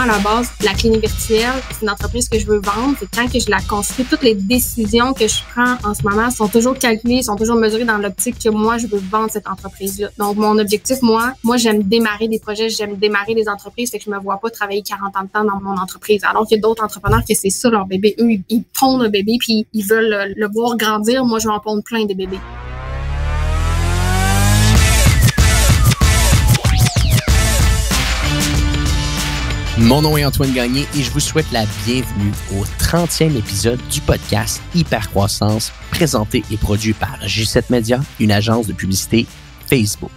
à la base, la clinique virtuelle, c'est une entreprise que je veux vendre. Et quand que je la construis, toutes les décisions que je prends en ce moment sont toujours calculées, sont toujours mesurées dans l'optique que moi, je veux vendre cette entreprise-là. Donc, mon objectif, moi, j'aime démarrer des projets, j'aime démarrer des entreprises, fait que je me vois pas travailler 40 ans de temps dans mon entreprise. Alors qu'il y a d'autres entrepreneurs que c'est ça leur bébé. Eux, ils pondent un bébé puis ils veulent le voir grandir. Moi, je vais en pondre plein de bébés. Mon nom est Antoine Gagné et je vous souhaite la bienvenue au 30e épisode du podcast Hypercroissance, présenté et produit par J7 Media, une agence de publicité Facebook.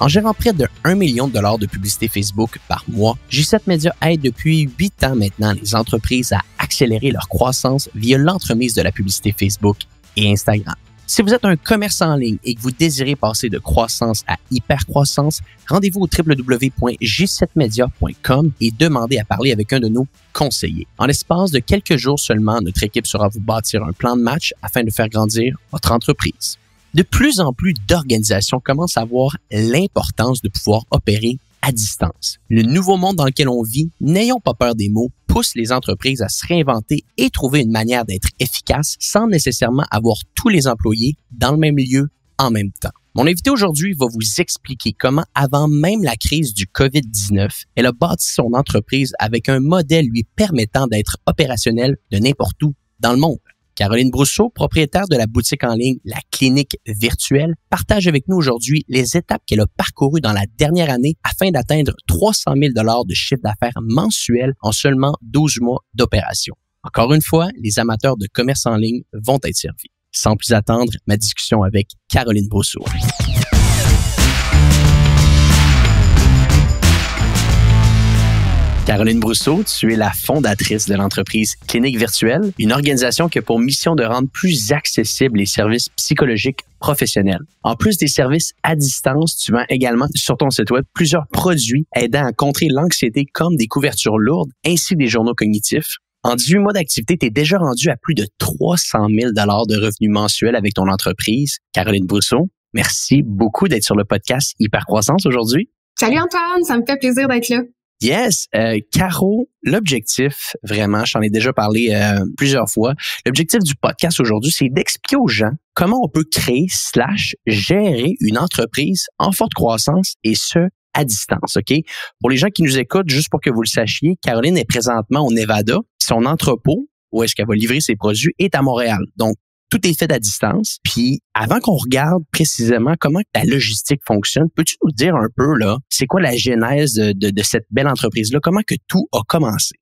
En gérant près de 1 million de dollars de publicité Facebook par mois, J7 Media aide depuis 8 ans maintenant les entreprises à accélérer leur croissance via l'entremise de la publicité Facebook et Instagram. Si vous êtes un commerçant en ligne et que vous désirez passer de croissance à hypercroissance, rendez-vous au www.j7media.com et demandez à parler avec un de nos conseillers. En l'espace de quelques jours seulement, notre équipe saura vous bâtir un plan de match afin de faire grandir votre entreprise. De plus en plus d'organisations commencent à voir l'importance de pouvoir opérer à distance. Le nouveau monde dans lequel on vit, n'ayons pas peur des mots, pousse les entreprises à se réinventer et trouver une manière d'être efficace sans nécessairement avoir tous les employés dans le même lieu en même temps. Mon invité aujourd'hui va vous expliquer comment, avant même la crise du COVID-19, elle a bâti son entreprise avec un modèle lui permettant d'être opérationnelle de n'importe où dans le monde. Caroline Brousseau, propriétaire de la boutique en ligne La Clinique Virtuelle, partage avec nous aujourd'hui les étapes qu'elle a parcourues dans la dernière année afin d'atteindre 300 000 $ de chiffre d'affaires mensuel en seulement 12 mois d'opération. Encore une fois, les amateurs de commerce en ligne vont être servis. Sans plus attendre, ma discussion avec Caroline Brousseau. Caroline Brousseau, tu es la fondatrice de l'entreprise Clinique Virtuelle, une organisation qui a pour mission de rendre plus accessibles les services psychologiques professionnels. En plus des services à distance, tu vends également sur ton site web plusieurs produits aidant à contrer l'anxiété comme des couvertures lourdes ainsi que des journaux cognitifs. En 18 mois d'activité, tu es déjà rendu à plus de 300 000 $ de revenus mensuels avec ton entreprise. Caroline Brousseau, merci beaucoup d'être sur le podcast Hypercroissance aujourd'hui. Salut Antoine, ça me fait plaisir d'être là. Yes, Caro, l'objectif, vraiment, j'en ai déjà parlé plusieurs fois, l'objectif du podcast aujourd'hui, c'est d'expliquer aux gens comment on peut créer / gérer une entreprise en forte croissance et ce, à distance, OK? Pour les gens qui nous écoutent, juste pour que vous le sachiez, Caroline est présentement au Nevada. Son entrepôt, où est-ce qu'elle va livrer ses produits, est à Montréal. Donc, tout est fait à distance. Puis, avant qu'on regarde précisément comment la logistique fonctionne, peux-tu nous dire un peu, là, c'est quoi la genèse de cette belle entreprise-là? Comment que tout a commencé?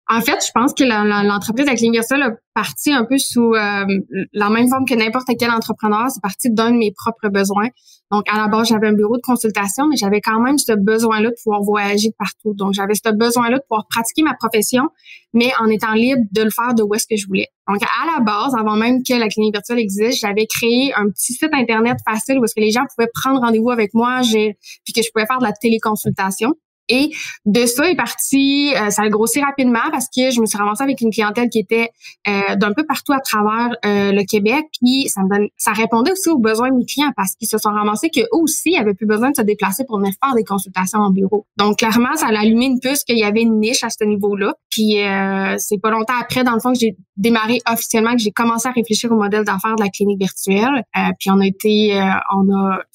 En fait, je pense que l'entreprise avec Clinique Virtuelle a parti un peu sous la même forme que n'importe quel entrepreneur. C'est parti d'un de mes propres besoins. Donc, à la base, j'avais un bureau de consultation, mais j'avais quand même ce besoin-là de pouvoir voyager de partout. Donc, j'avais ce besoin-là de pouvoir pratiquer ma profession, mais en étant libre de le faire de où est-ce que je voulais. Donc, à la base, avant même que la Clinique Virtuelle existe, j'avais créé un petit site Internet facile où est-ce que les gens pouvaient prendre rendez-vous avec moi, puis que je pouvais faire de la téléconsultation. Et de ça est parti, ça a grossi rapidement parce que je me suis ramassée avec une clientèle qui était d'un peu partout à travers le Québec. Puis ça répondait aussi aux besoins de mes clients parce qu'ils se sont ramassés qu'eux aussi avaient plus besoin de se déplacer pour venir faire des consultations en bureau. Donc clairement, ça a allumé une puce qu'il y avait une niche à ce niveau-là. Puis c'est pas longtemps après, dans le fond, que j'ai démarré officiellement, que j'ai commencé à réfléchir au modèle d'affaires de la clinique virtuelle. Puis on a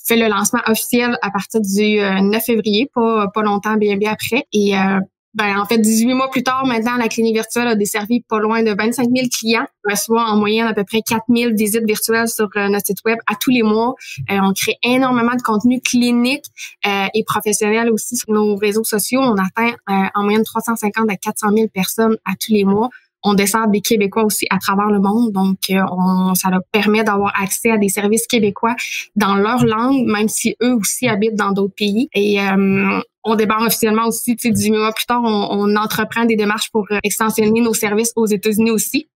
fait le lancement officiel à partir du 9 février, pas longtemps bien après. Et en fait, 18 mois plus tard, maintenant, la clinique virtuelle a desservi pas loin de 25 000 clients. On reçoit en moyenne à peu près 4 000 visites virtuelles sur notre site web à tous les mois. On crée énormément de contenu clinique et professionnel aussi sur nos réseaux sociaux. On atteint en moyenne 350 à 400 000 personnes à tous les mois. On dessert des Québécois aussi à travers le monde. Donc, ça leur permet d'avoir accès à des services québécois dans leur langue, même si eux aussi habitent dans d'autres pays. Et on débarque officiellement aussi, 18 mois plus tard, on entreprend des démarches pour extensionner nos services aux États-Unis aussi.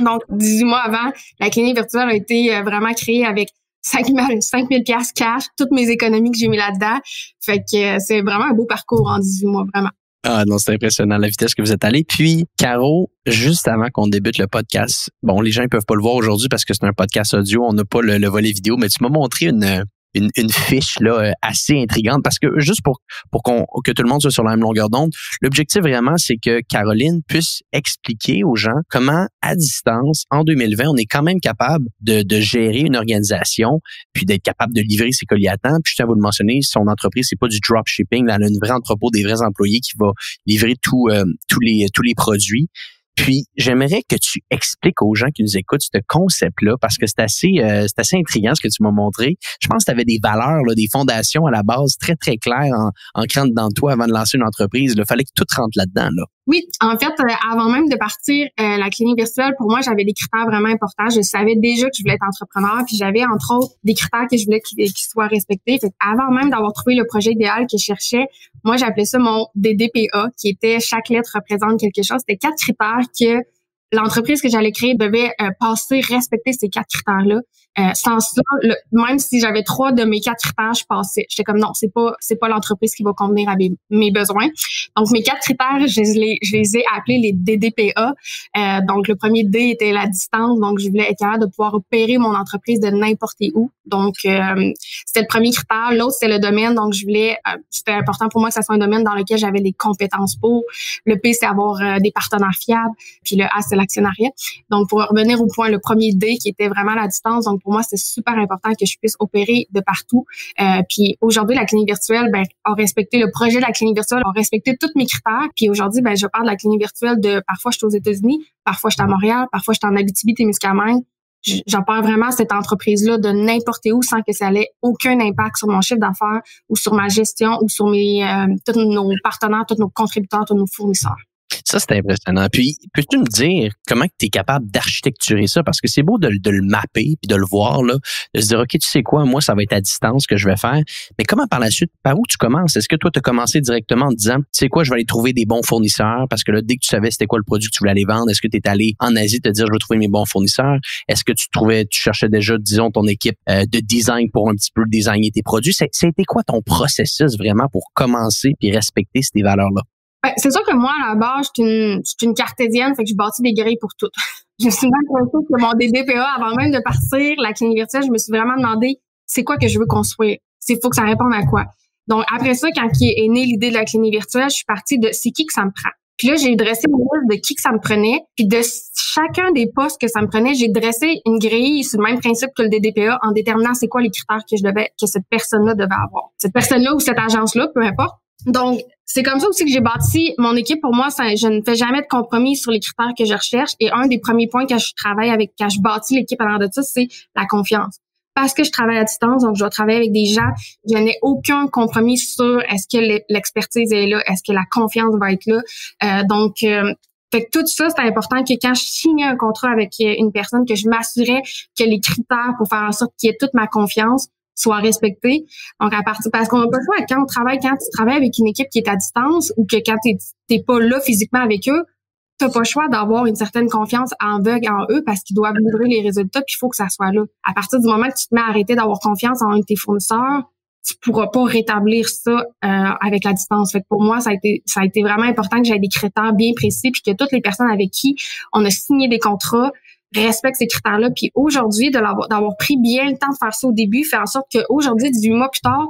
Donc, 18 mois avant, la clinique virtuelle a été vraiment créée avec 5 000 $ cash, toutes mes économies que j'ai mis là-dedans. Fait que c'est vraiment un beau parcours en 18 mois, vraiment. Ah non, c'est impressionnant la vitesse que vous êtes allé. Puis, Caro, juste avant qu'on débute le podcast, bon, les gens ne peuvent pas le voir aujourd'hui parce que c'est un podcast audio, on n'a pas le volet vidéo, mais tu m'as montré une fiche là assez intrigante parce que juste pour que tout le monde soit sur la même longueur d'onde, l'objectif vraiment c'est que Caroline puisse expliquer aux gens comment à distance en 2020 on est quand même capable de gérer une organisation puis d'être capable de livrer ses colis à temps. Puis je tiens à vous le mentionner, son entreprise c'est pas du dropshipping, là, elle a un vrai entrepôt, des vrais employés qui va livrer tous les produits. Puis, j'aimerais que tu expliques aux gens qui nous écoutent ce concept-là parce que c'est assez intriguant ce que tu m'as montré. Je pense que tu avais des valeurs, là, des fondations à la base très, très claires en créant dans toi avant de lancer une entreprise. Il fallait que tout rentre là-dedans, là. Oui, en fait, avant même de partir la clinique virtuelle, pour moi, j'avais des critères vraiment importants. Je savais déjà que je voulais être entrepreneur, puis j'avais entre autres des critères que je voulais qu'ils soient respectés. Fait avant même d'avoir trouvé le projet idéal que je cherchais, moi, j'appelais ça mon DDPA, qui était chaque lettre représente quelque chose. C'était 4 critères que l'entreprise que j'allais créer devait respecter ces 4 critères-là. Sans ça, même si j'avais 3 de mes 4 critères, je passais. J'étais comme non, c'est pas l'entreprise qui va convenir à mes besoins. Donc mes 4 critères, je les ai appelés les DDPA. Donc le premier D était la distance. Donc je voulais être capable de pouvoir opérer mon entreprise de n'importe où. Donc c'était le premier critère. L'autre c'était le domaine. Donc c'était important pour moi que ça soit un domaine dans lequel j'avais les compétences pour. Le P c'est avoir des partenaires fiables. Puis le A c'est l'actionnariat. Donc pour revenir au point, le premier D qui était vraiment la distance. Donc pour moi, c'est super important que je puisse opérer de partout. Puis aujourd'hui, la clinique virtuelle a respecté le projet de la clinique virtuelle, a respecté tous mes critères. Puis aujourd'hui, je parle de la clinique virtuelle parfois je suis aux États-Unis, parfois je suis à Montréal, parfois je suis en Abitibi-Témiscamingue. J'opère vraiment cette entreprise-là de n'importe où sans que ça ait aucun impact sur mon chiffre d'affaires ou sur ma gestion ou sur tous nos partenaires, tous nos contributeurs, tous nos fournisseurs. Ça, c'est impressionnant. Puis, peux-tu me dire comment tu es capable d'architecturer ça? Parce que c'est beau de le mapper puis de le voir, là, de se dire, OK, tu sais quoi, moi, ça va être à distance que je vais faire. Mais comment par la suite, par où tu commences? Est-ce que toi, tu as commencé directement en te disant, tu sais quoi, je vais aller trouver des bons fournisseurs? Parce que là, dès que tu savais c'était quoi le produit que tu voulais aller vendre, est-ce que tu es allé en Asie te dire, je vais trouver mes bons fournisseurs? Est-ce que tu cherchais déjà, disons, ton équipe de design pour un petit peu designer tes produits? C'était quoi ton processus vraiment pour commencer puis respecter ces valeurs-là? C'est sûr que moi, à la base, je suis une cartésienne, fait que je bâtis des grilles pour tout. Je me suis même pensé que mon DDPA, avant même de partir la clinique virtuelle, je me suis vraiment demandé c'est quoi que je veux construire. Faut que ça réponde à quoi. Donc, après ça, quand est née l'idée de la clinique virtuelle, je suis partie de c'est qui que ça me prend. Puis là, j'ai dressé une liste de qui que ça me prenait. Puis de chacun des postes que ça me prenait, j'ai dressé une grille sur le même principe que le DDPA en déterminant c'est quoi les critères que cette personne-là devait avoir. Cette personne-là ou cette agence-là, peu importe. Donc, c'est comme ça aussi que j'ai bâti mon équipe. Pour moi, je ne fais jamais de compromis sur les critères que je recherche. Et un des premiers points quand je bâtis l'équipe à l'heure de ça, c'est la confiance. Parce que je travaille à distance, donc je dois travailler avec des gens, je n'ai aucun compromis sur est-ce que l'expertise est là, est-ce que la confiance va être là. Fait que tout ça, c'est important que quand je signe un contrat avec une personne, que je m'assurais que les critères pour faire en sorte qu'il y ait toute ma confiance soient respectés. Donc, parce qu'on n'a pas le choix quand tu travailles avec une équipe qui est à distance ou que quand t'es pas là physiquement avec eux, t'as pas le choix d'avoir une certaine confiance aveugle en eux parce qu'ils doivent livrer les résultats puis il faut que ça soit là. À partir du moment que tu te mets à arrêter d'avoir confiance en un de tes fournisseurs, tu pourras pas rétablir ça avec la distance. Fait que pour moi, ça a été vraiment important que j'aie des critères bien précis puis que toutes les personnes avec qui on a signé des contrats respectent ces critères-là. Puis aujourd'hui, d'avoir pris bien le temps de faire ça au début, fait en sorte qu'aujourd'hui, 18 mois plus tard,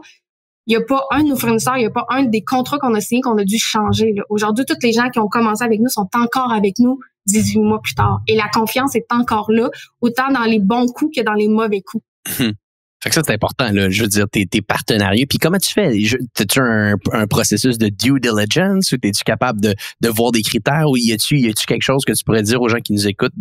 il n'y a pas un de nos fournisseurs, il n'y a pas un des contrats qu'on a signés qu'on a dû changer. Là. Aujourd'hui, tous les gens qui ont commencé avec nous sont encore avec nous 18 mois plus tard. Et la confiance est encore là, autant dans les bons coups que dans les mauvais coups. Fait que ça, c'est important, là. Je veux dire, tes partenariats. Puis comment tu fais? T'as-tu un processus de due diligence ou t'es-tu capable de voir des critères ou y a-tu quelque chose que tu pourrais dire aux gens qui nous écoutent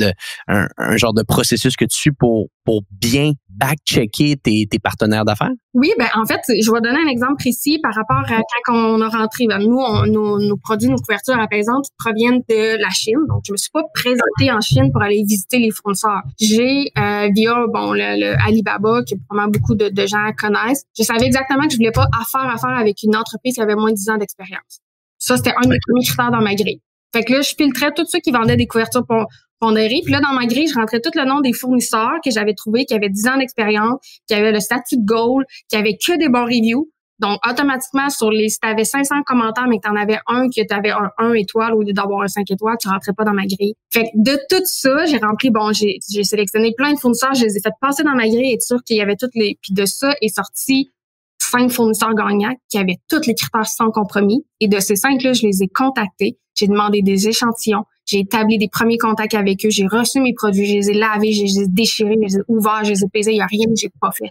un genre de processus que tu suis pour bien back-checker tes partenaires d'affaires? Oui, en fait, je vais donner un exemple précis par rapport à quand on a rentré. Nous, nos produits, nos couvertures apaisantes proviennent de la Chine. Donc, je me suis pas présentée en Chine pour aller visiter les fournisseurs. J'ai, via, le Alibaba, que probablement beaucoup de gens connaissent, je savais exactement que je voulais pas affaire avec une entreprise qui avait moins de 10 ans d'expérience. Ça, c'était un de mes premiers critères dans ma grille. Fait que là, je filtrais tous ceux qui vendaient des couvertures pondérées. Puis là, dans ma grille, je rentrais tout le nom des fournisseurs que j'avais trouvés, qui avaient 10 ans d'expérience, qui avaient le statut de Gold, qui avaient que des bons reviews. Donc, automatiquement, si tu avais 500 commentaires, mais que tu en avais un, que tu avais un 1 étoile au lieu d'avoir un 5 étoiles, tu rentrais pas dans ma grille. Fait que de tout ça, j'ai rempli, j'ai sélectionné plein de fournisseurs, je les ai fait passer dans ma grille, être sûr qu'il y avait toutes les... Puis de ça est sorti 5 fournisseurs gagnants qui avaient tous les critères sans compromis. Et de ces 5-là, je les ai contactés. J'ai demandé des échantillons. J'ai établi des premiers contacts avec eux. J'ai reçu mes produits. Je les ai lavés, je les ai déchirés, je les ai ouverts, je les ai pesés. Il n'y a rien que j'ai pas fait.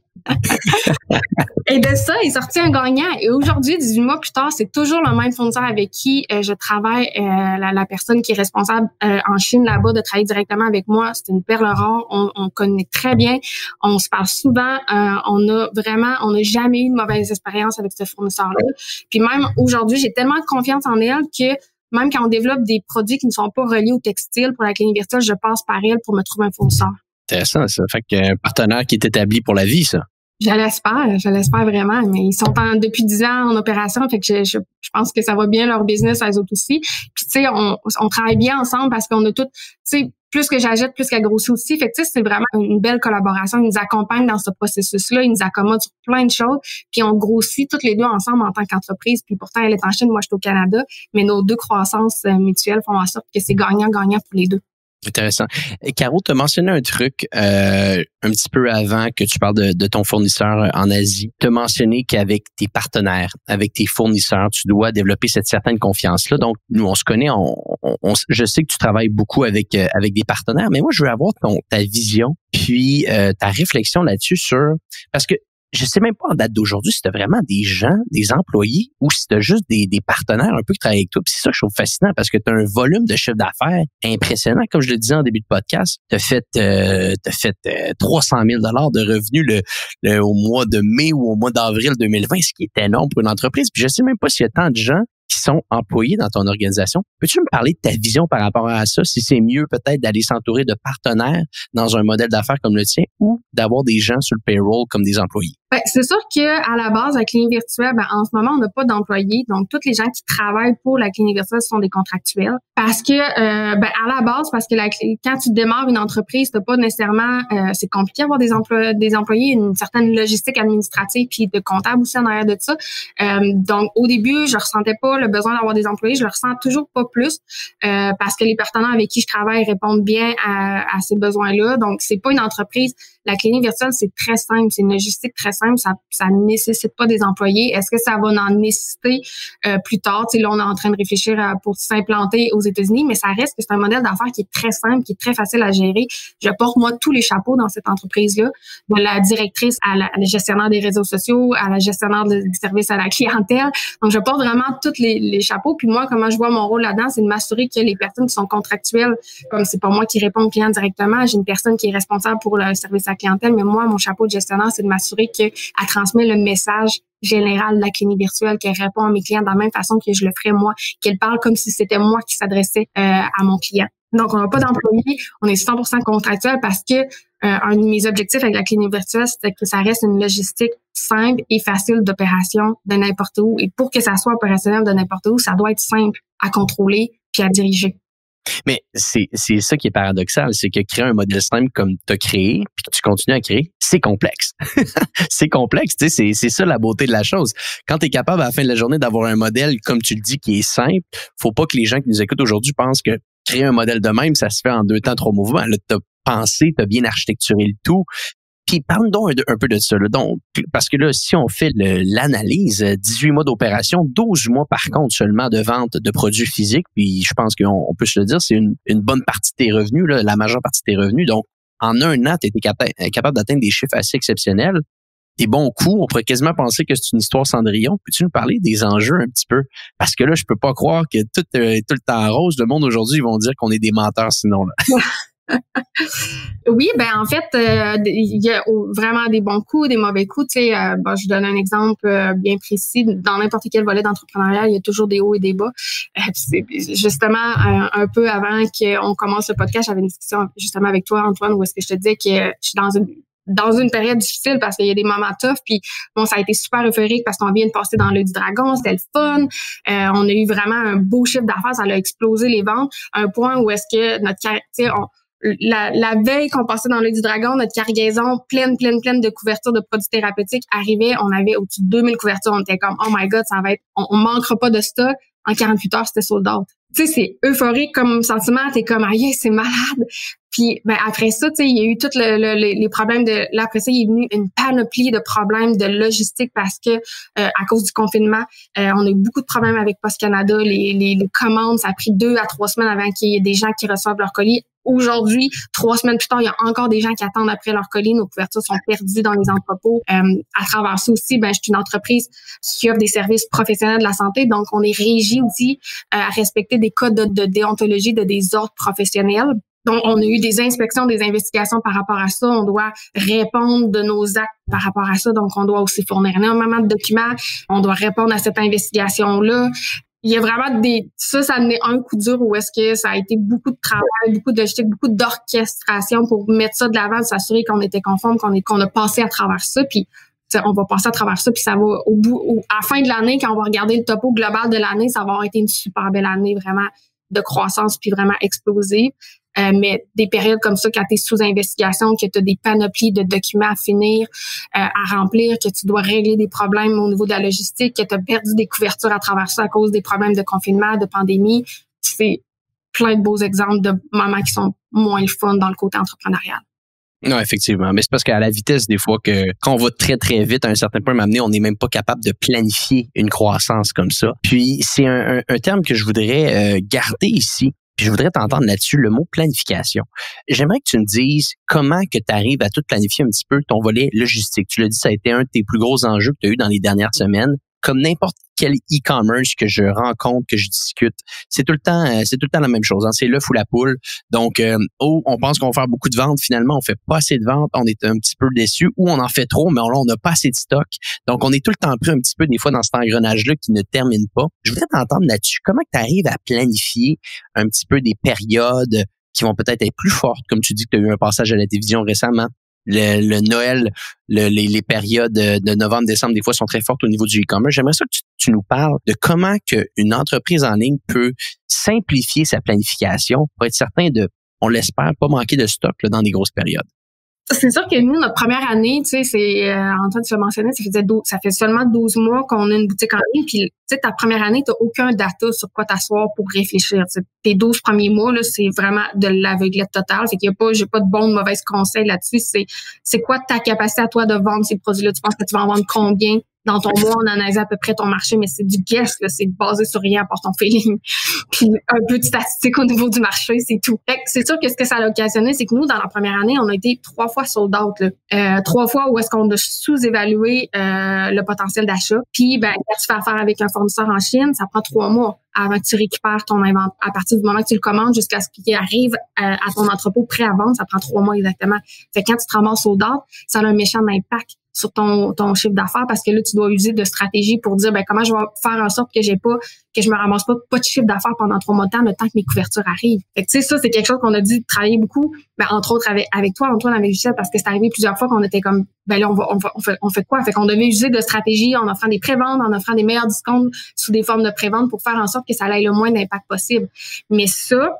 Et de ça est sorti un gagnant. Et aujourd'hui, 18 mois plus tard, c'est toujours le même fournisseur avec qui je travaille. La personne qui est responsable en Chine là-bas de travailler directement avec moi, c'est une perle rare. On connaît très bien. On se parle souvent. On n'a jamais eu de mauvaise expérience avec ce fournisseur-là. Puis même aujourd'hui, j'ai tellement de confiance en elle que même quand on développe des produits qui ne sont pas reliés au textile pour la clinique virtuelle, je passe par elle pour me trouver un fournisseur. Intéressant, ça. Fait qu'un partenaire qui est établi pour la vie, ça. Je l'espère vraiment, mais ils sont depuis 10 ans en opération, fait que je pense que ça va bien leur business, elles autres aussi. Puis tu sais, on travaille bien ensemble parce qu'on a tout, tu sais, plus que j'achète, plus qu'elle grossit aussi. Fait que tu sais, c'est vraiment une belle collaboration. Ils nous accompagnent dans ce processus-là, ils nous accommodent sur plein de choses, puis on grossit toutes les deux ensemble en tant qu'entreprise. Puis pourtant, elle est en Chine, moi je suis au Canada, mais nos deux croissances mutuelles font en sorte que c'est gagnant-gagnant pour les deux. Intéressant. Caro, tu as mentionné un truc un petit peu avant que tu parles de ton fournisseur en Asie. Tu as mentionné qu'avec tes partenaires, avec tes fournisseurs, tu dois développer cette certaine confiance-là. Donc, nous, on se connaît, je sais que tu travailles beaucoup avec des partenaires, mais moi, je veux avoir ta vision puis ta réflexion là-dessus parce que je sais même pas en date d'aujourd'hui si c'était vraiment des gens, des employés ou si c'était juste des partenaires un peu qui travaillent avec toi. Puis c'est ça que je trouve fascinant parce que tu as un volume de chiffre d'affaires impressionnant. Comme je le disais en début de podcast, tu as fait 300 000 $ de revenus au mois de mai ou au mois d'avril 2020, ce qui est énorme pour une entreprise. Puis je sais même pas s'il y a tant de gens qui sont employés dans ton organisation. Peux-tu me parler de ta vision par rapport à ça? Si c'est mieux peut-être d'aller s'entourer de partenaires dans un modèle d'affaires comme le tien ou d'avoir des gens sur le payroll comme des employés? Ben, c'est sûr qu'à la base, la clinique virtuelle, en ce moment, on n'a pas d'employés. Donc, tous les gens qui travaillent pour la clinique virtuelle sont des contractuels. Parce que, à la base, quand tu démarres une entreprise, t'as pas nécessairement, c'est compliqué d'avoir des employés, une certaine logistique administrative puis de comptable aussi en arrière de ça. Donc, au début, je ressentais pas le besoin d'avoir des employés. Je le ressens toujours pas plus, parce que les partenaires avec qui je travaille répondent bien à ces besoins-là. Donc, c'est pas une entreprise. La clinique virtuelle, c'est très simple. C'est une logistique très simple. Ça ne nécessite pas des employés. Est-ce que ça va en nécessiter plus tard? Tu sais, là, on est en train de réfléchir pour s'implanter aux États-Unis, mais ça reste que c'est un modèle d'affaires qui est très simple, qui est très facile à gérer. Je porte, moi, tous les chapeaux dans cette entreprise-là, de la directrice à la gestionnaire des réseaux sociaux, à la gestionnaire du service à la clientèle. Donc, je porte vraiment tous les chapeaux. Puis moi, comment je vois mon rôle là-dedans, c'est de m'assurer que les personnes qui sont contractuelles, comme c'est pas moi qui réponds aux clients directement, j'ai une personne qui est responsable pour le service à la clientèle, mais moi, mon chapeau de gestionnaire, c'est de m'assurer qu'elle transmet le message général de la clinique virtuelle, qu'elle répond à mes clients de la même façon que je le ferais moi, qu'elle parle comme si c'était moi qui s'adressait à mon client. Donc, on n'a pas d'employés, on est 100% contractuel parce que un de mes objectifs avec la clinique virtuelle, c'est que ça reste une logistique simple et facile d'opération de n'importe où. Et pour que ça soit opérationnel de n'importe où, ça doit être simple à contrôler puis à diriger. Mais c'est ça qui est paradoxal, c'est que créer un modèle simple comme tu as créé, puis que tu continues à créer, c'est complexe. C'est complexe, tu sais, c'est ça la beauté de la chose. Quand tu es capable à la fin de la journée d'avoir un modèle, comme tu le dis, qui est simple, faut pas que les gens qui nous écoutent aujourd'hui pensent que créer un modèle de même, ça se fait en 2 temps, 3 mouvements. Là, tu as pensé, tu as bien architecturé le tout. Puis parle-nous donc un peu de ça. Là. Donc, parce que là, si on fait l'analyse, 18 mois d'opération, 12 mois par contre seulement de vente de produits physiques, puis je pense qu'on peut se le dire, c'est une bonne partie de tes revenus, là, la majeure partie de tes revenus. Donc, en un an, tu étais capable d'atteindre des chiffres assez exceptionnels. Des bons coups, on pourrait quasiment penser que c'est une histoire Cendrillon. Peux-tu nous parler des enjeux un petit peu? Parce que là, je peux pas croire que tout le temps rose. Le monde aujourd'hui, ils vont dire qu'on est des menteurs sinon. Là. Oui, en fait, il y a vraiment des bons coups, des mauvais coups. Tu sais, je donne un exemple bien précis. Dans n'importe quel volet d'entrepreneuriat, il y a toujours des hauts et des bas. C'est justement un peu avant qu'on commence le podcast, j'avais une discussion justement avec toi, Antoine, où est-ce que je te disais que je suis dans une période difficile parce qu'il y a des moments tough, puis bon, ça a été super euphorique parce qu'on vient de passer dans l'œil du dragon, c'était le fun. On a eu vraiment un beau chiffre d'affaires, ça a explosé les ventes à un point où est-ce que notre caractère, la veille qu'on passait dans l'œil du dragon, notre cargaison pleine de couvertures de produits thérapeutiques arrivait. On avait au-dessus de 2000 couvertures. On était comme, oh my God, ça va être, on manquera pas de stock. En 48 heures, c'était sold out. Tu sais, c'est euphorique comme sentiment. T'es comme, aïe, c'est malade. Puis, ben, après ça, tu sais, il y a eu tous les problèmes de, là, après ça, il est venu une panoplie de problèmes de logistique parce que, à cause du confinement, on a eu beaucoup de problèmes avec Post Canada. Les commandes, ça a pris 2 à 3 semaines avant qu'il y ait des gens qui reçoivent leur colis. Aujourd'hui, 3 semaines plus tard, il y a encore des gens qui attendent après leur colis. Nos couvertures sont perdues dans les entrepôts. À travers ça aussi, ben, je suis une entreprise qui offre des services professionnels de la santé. Donc, on est régi aussi à respecter des codes de déontologie de des ordres professionnels. Donc, on a eu des inspections, des investigations par rapport à ça. On doit répondre de nos actes par rapport à ça. Donc, on doit aussi fournir énormément de documents. On doit répondre à cette investigation-là. Il y a vraiment ça en est un coup dur où est-ce que ça a été beaucoup de travail, beaucoup de logistique, beaucoup d'orchestration pour mettre ça de l'avant, s'assurer qu'on était conforme, qu'on a passé à travers ça. Puis, on va passer à travers ça, puis ça va à la fin de l'année, quand on va regarder le topo global de l'année, ça va avoir été une super belle année, vraiment de croissance, puis vraiment explosive. Mais des périodes comme ça, quand tu es sous investigation, que tu as des panoplies de documents à finir, à remplir, que tu dois régler des problèmes au niveau de la logistique, que tu as perdu des couvertures à travers ça à cause des problèmes de confinement, de pandémie, c'est plein de beaux exemples de moments qui sont moins le fun dans le côté entrepreneurial. Non, effectivement. Mais c'est parce qu'à la vitesse, des fois, que quand on va très, très vite, à un certain point, on n'est même pas capable de planifier une croissance comme ça. Puis, c'est un terme que je voudrais garder ici. Puis je voudrais t'entendre là-dessus, le mot planification. J'aimerais que tu me dises comment que tu arrives à tout planifier un petit peu ton volet logistique. Tu l'as dit, ça a été un de tes plus gros enjeux que tu as eu dans les dernières semaines. Comme n'importe quel e-commerce que je rencontre, que je discute, c'est tout le temps la même chose. Hein? C'est l'œuf ou la poule. Donc, on pense qu'on va faire beaucoup de ventes. Finalement, on fait pas assez de ventes. On est un petit peu déçu. Ou on en fait trop, mais là, on n'a pas assez de stock. Donc, on est tout le temps pris un petit peu, des fois, dans cet engrenage-là qui ne termine pas. Je voudrais t'entendre là-dessus. Comment tu arrives à planifier un petit peu des périodes qui vont peut-être être plus fortes, comme tu dis que tu as eu un passage à la télévision récemment. Le Noël, les périodes de novembre, décembre, des fois, sont très fortes au niveau du e-commerce. J'aimerais ça que tu nous parles de comment qu'une entreprise en ligne peut simplifier sa planification pour être certain de, on l'espère, pas manquer de stock là, dans des grosses périodes. C'est sûr que nous, notre première année, tu sais, c'est Antoine, tu l'as mentionné, ça fait seulement 12 mois qu'on a une boutique en ligne. Puis, tu sais, ta première année, t'as aucun data sur quoi t'asseoir pour réfléchir. T'sais, tes 12 premiers mois, là, c'est vraiment de l'aveuglette totale. Fait qu'il y a pas, j'ai pas de bons ou mauvais conseils là-dessus. C'est quoi ta capacité à toi de vendre ces produits-là? Tu penses que tu vas en vendre combien? Dans ton mois, on analyse à peu près ton marché, mais c'est du guess, là, c'est basé sur rien à part ton feeling. Puis un peu de statistique au niveau du marché, c'est tout. Fait que c'est sûr que ce que ça a occasionné, c'est que nous, dans la première année, on a été 3 fois sold out. 3 fois où est-ce qu'on a sous-évalué le potentiel d'achat. Puis ben, quand tu fais affaire avec un fournisseur en Chine, ça prend 3 mois avant que tu récupères ton inventaire. À partir du moment que tu le commandes jusqu'à ce qu'il arrive à ton entrepôt prêt à vendre, ça prend 3 mois exactement. Fait que quand tu te ramasses sold out, ça a un méchant impact sur ton chiffre d'affaires parce que là, tu dois user de stratégie pour dire, ben, comment je vais faire en sorte que je me ramasse pas de chiffre d'affaires pendant 3 mois de temps, le temps que mes couvertures arrivent. Fait que, tu sais, ça, c'est quelque chose qu'on a dû travailler beaucoup, ben, entre autres avec toi, Antoine, avec Gisèle, parce que c'est arrivé plusieurs fois qu'on était comme, ben là, on fait quoi? Fait qu'on devait user de stratégie en offrant des préventes, en offrant des meilleurs discounts sous des formes de prévente pour faire en sorte que ça ait le moins d'impact possible. Mais ça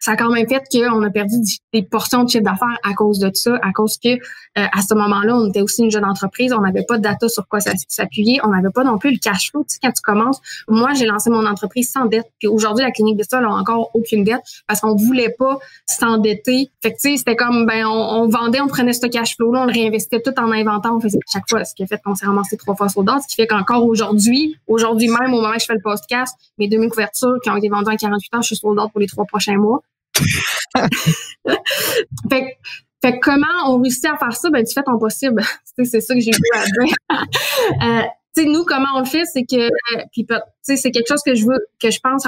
a quand même fait qu'on a perdu des portions de chiffre d'affaires à cause de ça, à cause que à ce moment-là, on était aussi une jeune entreprise, on n'avait pas de data sur quoi s'appuyer, on n'avait pas non plus le cash flow. Tu sais, quand tu commences, moi, j'ai lancé mon entreprise sans dette, puis aujourd'hui, la clinique de sol n'a encore aucune dette parce qu'on voulait pas s'endetter. Fait que tu sais, c'était comme, ben, on vendait, on prenait ce cash flow-là, on le réinvestait tout en inventant, on faisait chaque fois, ce qui a fait qu'on s'est ramassé 3 fois sur d'autres, ce qui fait qu'encore aujourd'hui même, au moment où je fais le podcast, mes 2000 couvertures qui ont été vendues en 48 heures, je suis sur d'autres pour les 3 prochains mois. fait que comment on réussit à faire ça? Ben, tu fais ton possible. C'est ça que j'ai vu à dire. Tu sais, nous, comment on le fait, c'est que, puis, tu sais, c'est quelque chose que je pense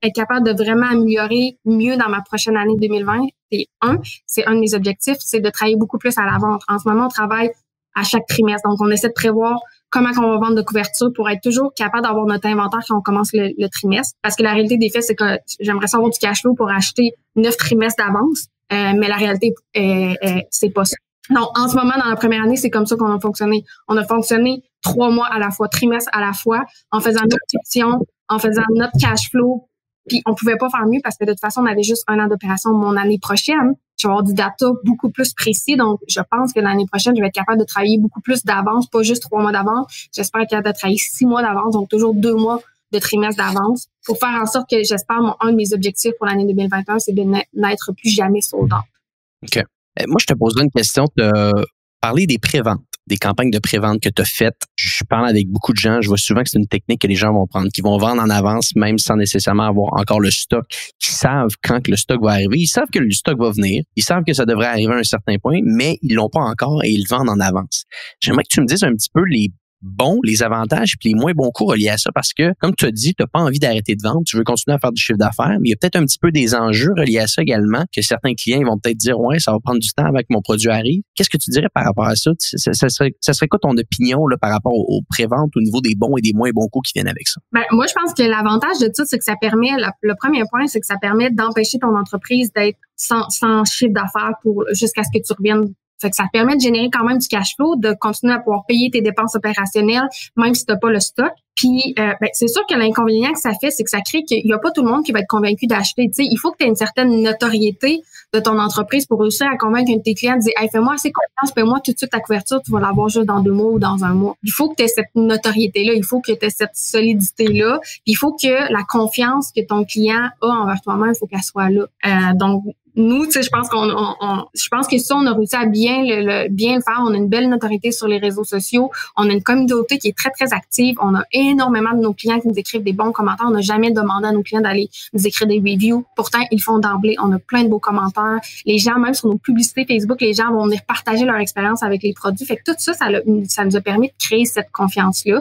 être capable de vraiment améliorer mieux dans ma prochaine année 2020. C'est un de mes objectifs, c'est de travailler beaucoup plus à la vente. En ce moment, on travaille à chaque trimestre. Donc, on essaie de prévoir comment on va vendre de couverture pour être toujours capable d'avoir notre inventaire quand on commence le trimestre. Parce que la réalité des faits, c'est que j'aimerais savoir du cash flow pour acheter 9 trimestres d'avance. Mais la réalité, c'est pas ça. Donc, en ce moment, dans la première année, c'est comme ça qu'on a fonctionné. On a fonctionné 3 mois à la fois, trimestre à la fois, en faisant notre gestion, en faisant notre cash flow Puis on pouvait pas faire mieux parce que de toute façon, on avait juste 1 an d'opération. Mon année prochaine, je vais avoir du data beaucoup plus précis. Donc, je pense que l'année prochaine, je vais être capable de travailler beaucoup plus d'avance, pas juste 3 mois d'avance. J'espère être capable de travailler 6 mois d'avance, donc toujours 2 mois de trimestre d'avance pour faire en sorte que j'espère, un de mes objectifs pour l'année 2021, c'est de n'être plus jamais sold out. OK. Moi, je te poserai une question. Parler des préventes, des campagnes de prévente que tu as faites. Je parle avec beaucoup de gens. Je vois souvent que c'est une technique que les gens vont prendre, qui vont vendre en avance, même sans nécessairement avoir encore le stock, qui savent quand que le stock va arriver. Ils savent que le stock va venir. Ils savent que ça devrait arriver à un certain point, mais ils l'ont pas encore et ils le vendent en avance. J'aimerais que tu me dises un petit peu les avantages puis les moins bons coups reliés à ça parce que, comme tu as dit, tu n'as pas envie d'arrêter de vendre, tu veux continuer à faire du chiffre d'affaires, mais il y a peut-être un petit peu des enjeux reliés à ça également, que certains clients ils vont peut-être dire « Ouais, ça va prendre du temps avant que mon produit arrive ». Qu'est-ce que tu dirais par rapport à ça? Ça serait quoi ton opinion là, par rapport aux préventes au niveau des bons et des moins bons coups qui viennent avec ça? Ben, moi, je pense que l'avantage de ça, c'est que ça permet, le premier point, c'est que ça permet d'empêcher ton entreprise d'être sans chiffre d'affaires jusqu'à ce que tu reviennes. Fait que ça permet de générer quand même du cash flow, de continuer à pouvoir payer tes dépenses opérationnelles, même si tu n'as pas le stock. Puis, c'est sûr que l'inconvénient que ça fait, c'est que ça crée qu'il n'y a pas tout le monde qui va être convaincu d'acheter. Tu sais, il faut que tu aies une certaine notoriété de ton entreprise pour réussir à convaincre un de tes clients de dire « Hey, fais-moi assez confiance, paie-moi tout de suite ta couverture, tu vas l'avoir juste dans 2 mois ou dans 1 mois. » Il faut que tu aies cette notoriété-là, il faut que tu aies cette solidité-là, puis il faut que la confiance que ton client a envers toi-même, il faut qu'elle soit là. Donc, nous, tu sais, je pense que ça, on a réussi à bien le faire. On a une belle notoriété sur les réseaux sociaux. On a une communauté qui est très, très active. On a énormément de nos clients qui nous écrivent des bons commentaires. On n'a jamais demandé à nos clients d'aller nous écrire des reviews. Pourtant, ils font d'emblée. On a plein de beaux commentaires. Les gens, même sur nos publicités Facebook, les gens vont venir partager leur expérience avec les produits. Fait que tout ça, ça nous a permis de créer cette confiance-là.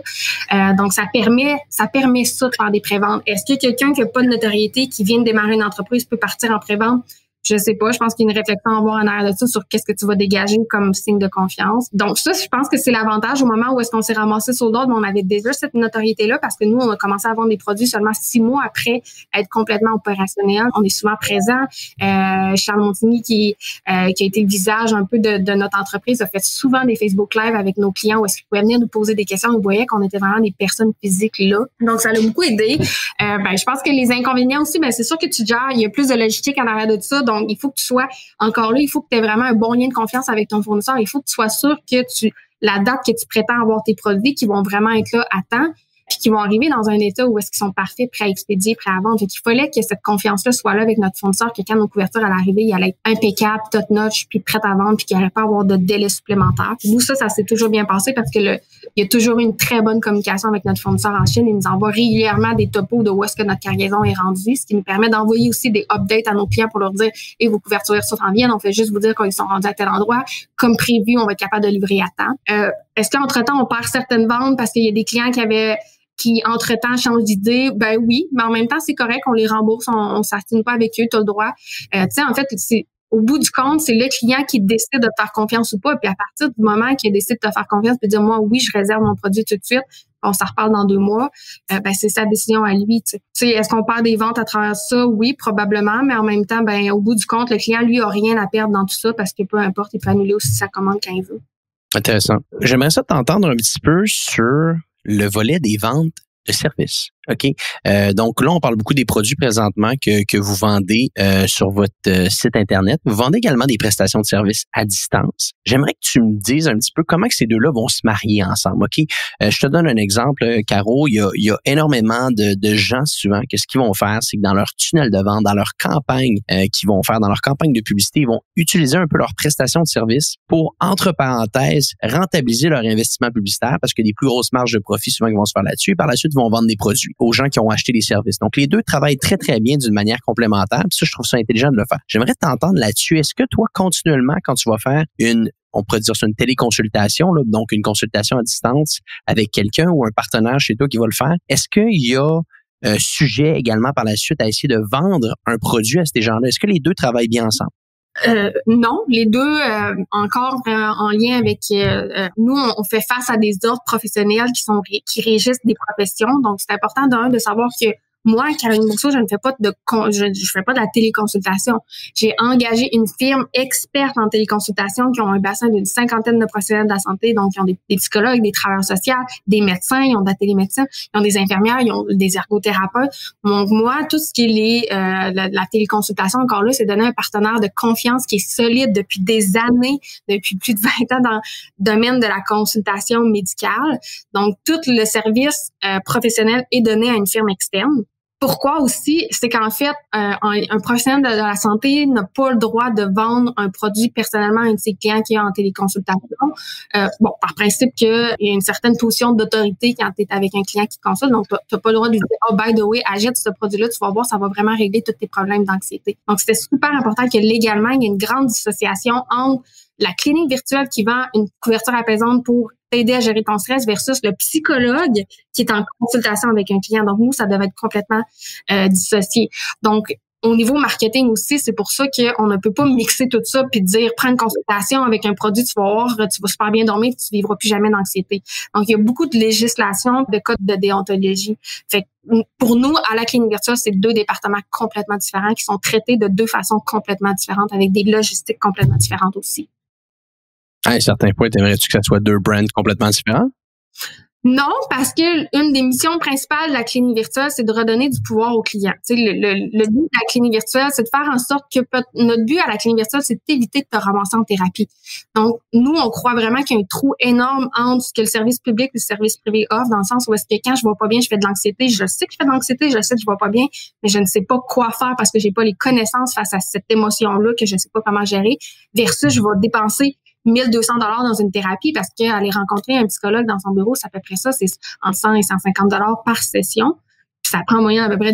Donc, ça permet ça de faire des préventes. Est-ce que quelqu'un qui n'a pas de notoriété, qui vient de démarrer une entreprise, peut partir en prévente? Je sais pas, je pense qu'il y a une réflexion à avoir en arrière de ça sur qu'est-ce que tu vas dégager comme signe de confiance. Donc ça, je pense que c'est l'avantage au moment où est-ce qu'on s'est ramassé sur d'autres, mais on avait déjà cette notoriété-là parce que nous, on a commencé à vendre des produits seulement 6 mois après être complètement opérationnel. On est souvent présent. Charles Montigny, qui a été le visage un peu de notre entreprise, a fait souvent des Facebook Live avec nos clients où est-ce qu'ils pouvaient venir nous poser des questions. Ils voyaient qu'on était vraiment des personnes physiques là. Donc ça l'a beaucoup aidé. Je pense que les inconvénients aussi, c'est sûr que tu gères, il y a plus de logistique en arrière de ça. Donc, il faut que tu sois encore là, il faut que tu aies vraiment un bon lien de confiance avec ton fournisseur. Il faut que tu sois sûr que la date que tu prétends avoir tes produits qui vont vraiment être là à temps, puis qui vont arriver dans un état où est-ce qu'ils sont parfaits, prêts à expédier, prêts à vendre. Fait qu'il fallait que cette confiance-là soit là avec notre fournisseur, que quand nos couvertures allaient arriver, il allait être impeccable, top-notch, puis prêt à vendre, puis qu'il n'y aurait pas à avoir de délai supplémentaire. Puis nous, ça s'est toujours bien passé parce que il y a toujours eu une très bonne communication avec notre fournisseur en Chine. Il nous envoie régulièrement des topos de où est-ce que notre cargaison est rendue, ce qui nous permet d'envoyer aussi des updates à nos clients pour leur dire « Et vos couvertures s'en viennent, on fait juste vous dire qu'ils sont rendus à tel endroit. Comme prévu, on va être capable de livrer à temps. » Est-ce qu'entre-temps, on perd certaines ventes parce qu'il y a des clients qui entre-temps changent d'idée? Ben oui, mais en même temps, c'est correct, on les rembourse, on s'astine pas avec eux, t'as le droit. Tu sais, en fait, au bout du compte, c'est le client qui décide de te faire confiance ou pas. Puis à partir du moment qu'il décide de te faire confiance, puis de dire, moi, oui, je réserve mon produit tout de suite, on s'en reparle dans 2 mois, c'est sa décision à lui. Tu sais, est-ce qu'on perd des ventes à travers ça? Oui, probablement, mais en même temps, au bout du compte, le client, lui, a rien à perdre dans tout ça parce que peu importe, il peut annuler aussi sa commande quand il veut. Intéressant. J'aimerais ça t'entendre un petit peu sur le volet des ventes de services. OK? Donc là, on parle beaucoup des produits présentement que vous vendez sur votre site Internet. Vous vendez également des prestations de services à distance. J'aimerais que tu me dises un petit peu comment que ces deux-là vont se marier ensemble. OK? Je te donne un exemple, Caro. Il y a énormément de gens souvent que ce qu'ils vont faire, c'est que dans leur tunnel de vente, dans leur campagne qu'ils vont faire, dans leur campagne de publicité, ils vont utiliser un peu leurs prestations de services pour, entre parenthèses, rentabiliser leur investissement publicitaire parce qu'il y a des plus grosses marges de profit souvent qui vont se faire là-dessus. Et par la suite, ils vont vendre des produits aux gens qui ont acheté des services. Donc, les deux travaillent très, très bien d'une manière complémentaire. Puis ça, je trouve ça intelligent de le faire. J'aimerais t'entendre là-dessus. Est-ce que toi, continuellement, quand tu vas faire on pourrait dire ça, une téléconsultation, là, donc une consultation à distance avec quelqu'un ou un partenaire chez toi qui va le faire, est-ce qu'il y a un sujet également par la suite à essayer de vendre un produit à ces gens-là? Est-ce que les deux travaillent bien ensemble? Non, les deux encore en lien avec nous, on fait face à des ordres professionnels qui régissent des professions. Donc, c'est important de savoir que Moi, Caroline Bourseau, je fais pas de la téléconsultation. J'ai engagé une firme experte en téléconsultation qui ont un bassin d'une 50aine de professionnels de la santé. Donc, ils ont des psychologues, des travailleurs sociaux, des médecins, ils ont de la télémédecine, ils ont des infirmières, ils ont des ergothérapeutes. Donc, moi, tout ce qui est la téléconsultation, encore là, c'est donner un partenaire de confiance qui est solide depuis des années, depuis plus de 20 ans dans le domaine de la consultation médicale. Donc, tout le service professionnel est donné à une firme externe. Pourquoi aussi? C'est qu'en fait, un professionnel de la santé n'a pas le droit de vendre un produit personnellement à un de ses clients qui est en téléconsultation. Par principe qu'il y a une certaine position d'autorité quand tu es avec un client qui te consulte. Donc, tu n'as pas le droit de lui dire « Oh, by the way, achète ce produit-là, tu vas voir, ça va vraiment régler tous tes problèmes d'anxiété. » Donc, c'était super important que légalement, il y ait une grande dissociation entre la clinique virtuelle qui vend une couverture apaisante pour t'aider à gérer ton stress versus le psychologue qui est en consultation avec un client. Donc, nous, ça devait être complètement dissocié. Donc, au niveau marketing aussi, c'est pour ça qu'on ne peut pas mixer tout ça puis dire prends une consultation avec un produit, tu vas voir, tu vas super bien dormir, tu vivras plus jamais d'anxiété. Donc, il y a beaucoup de législation, de codes de déontologie. Fait que pour nous, à la clinique virtuelle, c'est deux départements complètement différents qui sont traités de deux façons complètement différentes avec des logistiques complètement différentes aussi. À un certain point, aimerais-tu que ça soit deux brands complètement différents? Non, parce que une des missions principales de la clinique virtuelle, c'est de redonner du pouvoir aux clients. Tu sais, le but de la clinique virtuelle, c'est de faire en sorte que notre but à la clinique virtuelle, c'est d'éviter de te ramasser en thérapie. Donc, nous, on croit vraiment qu'il y a un trou énorme entre ce que le service public et le service privé offre, dans le sens où est-ce que quand je vais pas bien, je fais de l'anxiété. Je sais que je fais de l'anxiété, je sais que je vais pas bien, mais je ne sais pas quoi faire parce que j'ai pas les connaissances face à cette émotion-là que je sais pas comment gérer. Versus, je vais dépenser 1200 $ dans une thérapie parce qu'aller rencontrer un psychologue dans son bureau, c'est à peu près ça, c'est entre 100 et 150 $ par session. Puis ça prend en moyenne à peu près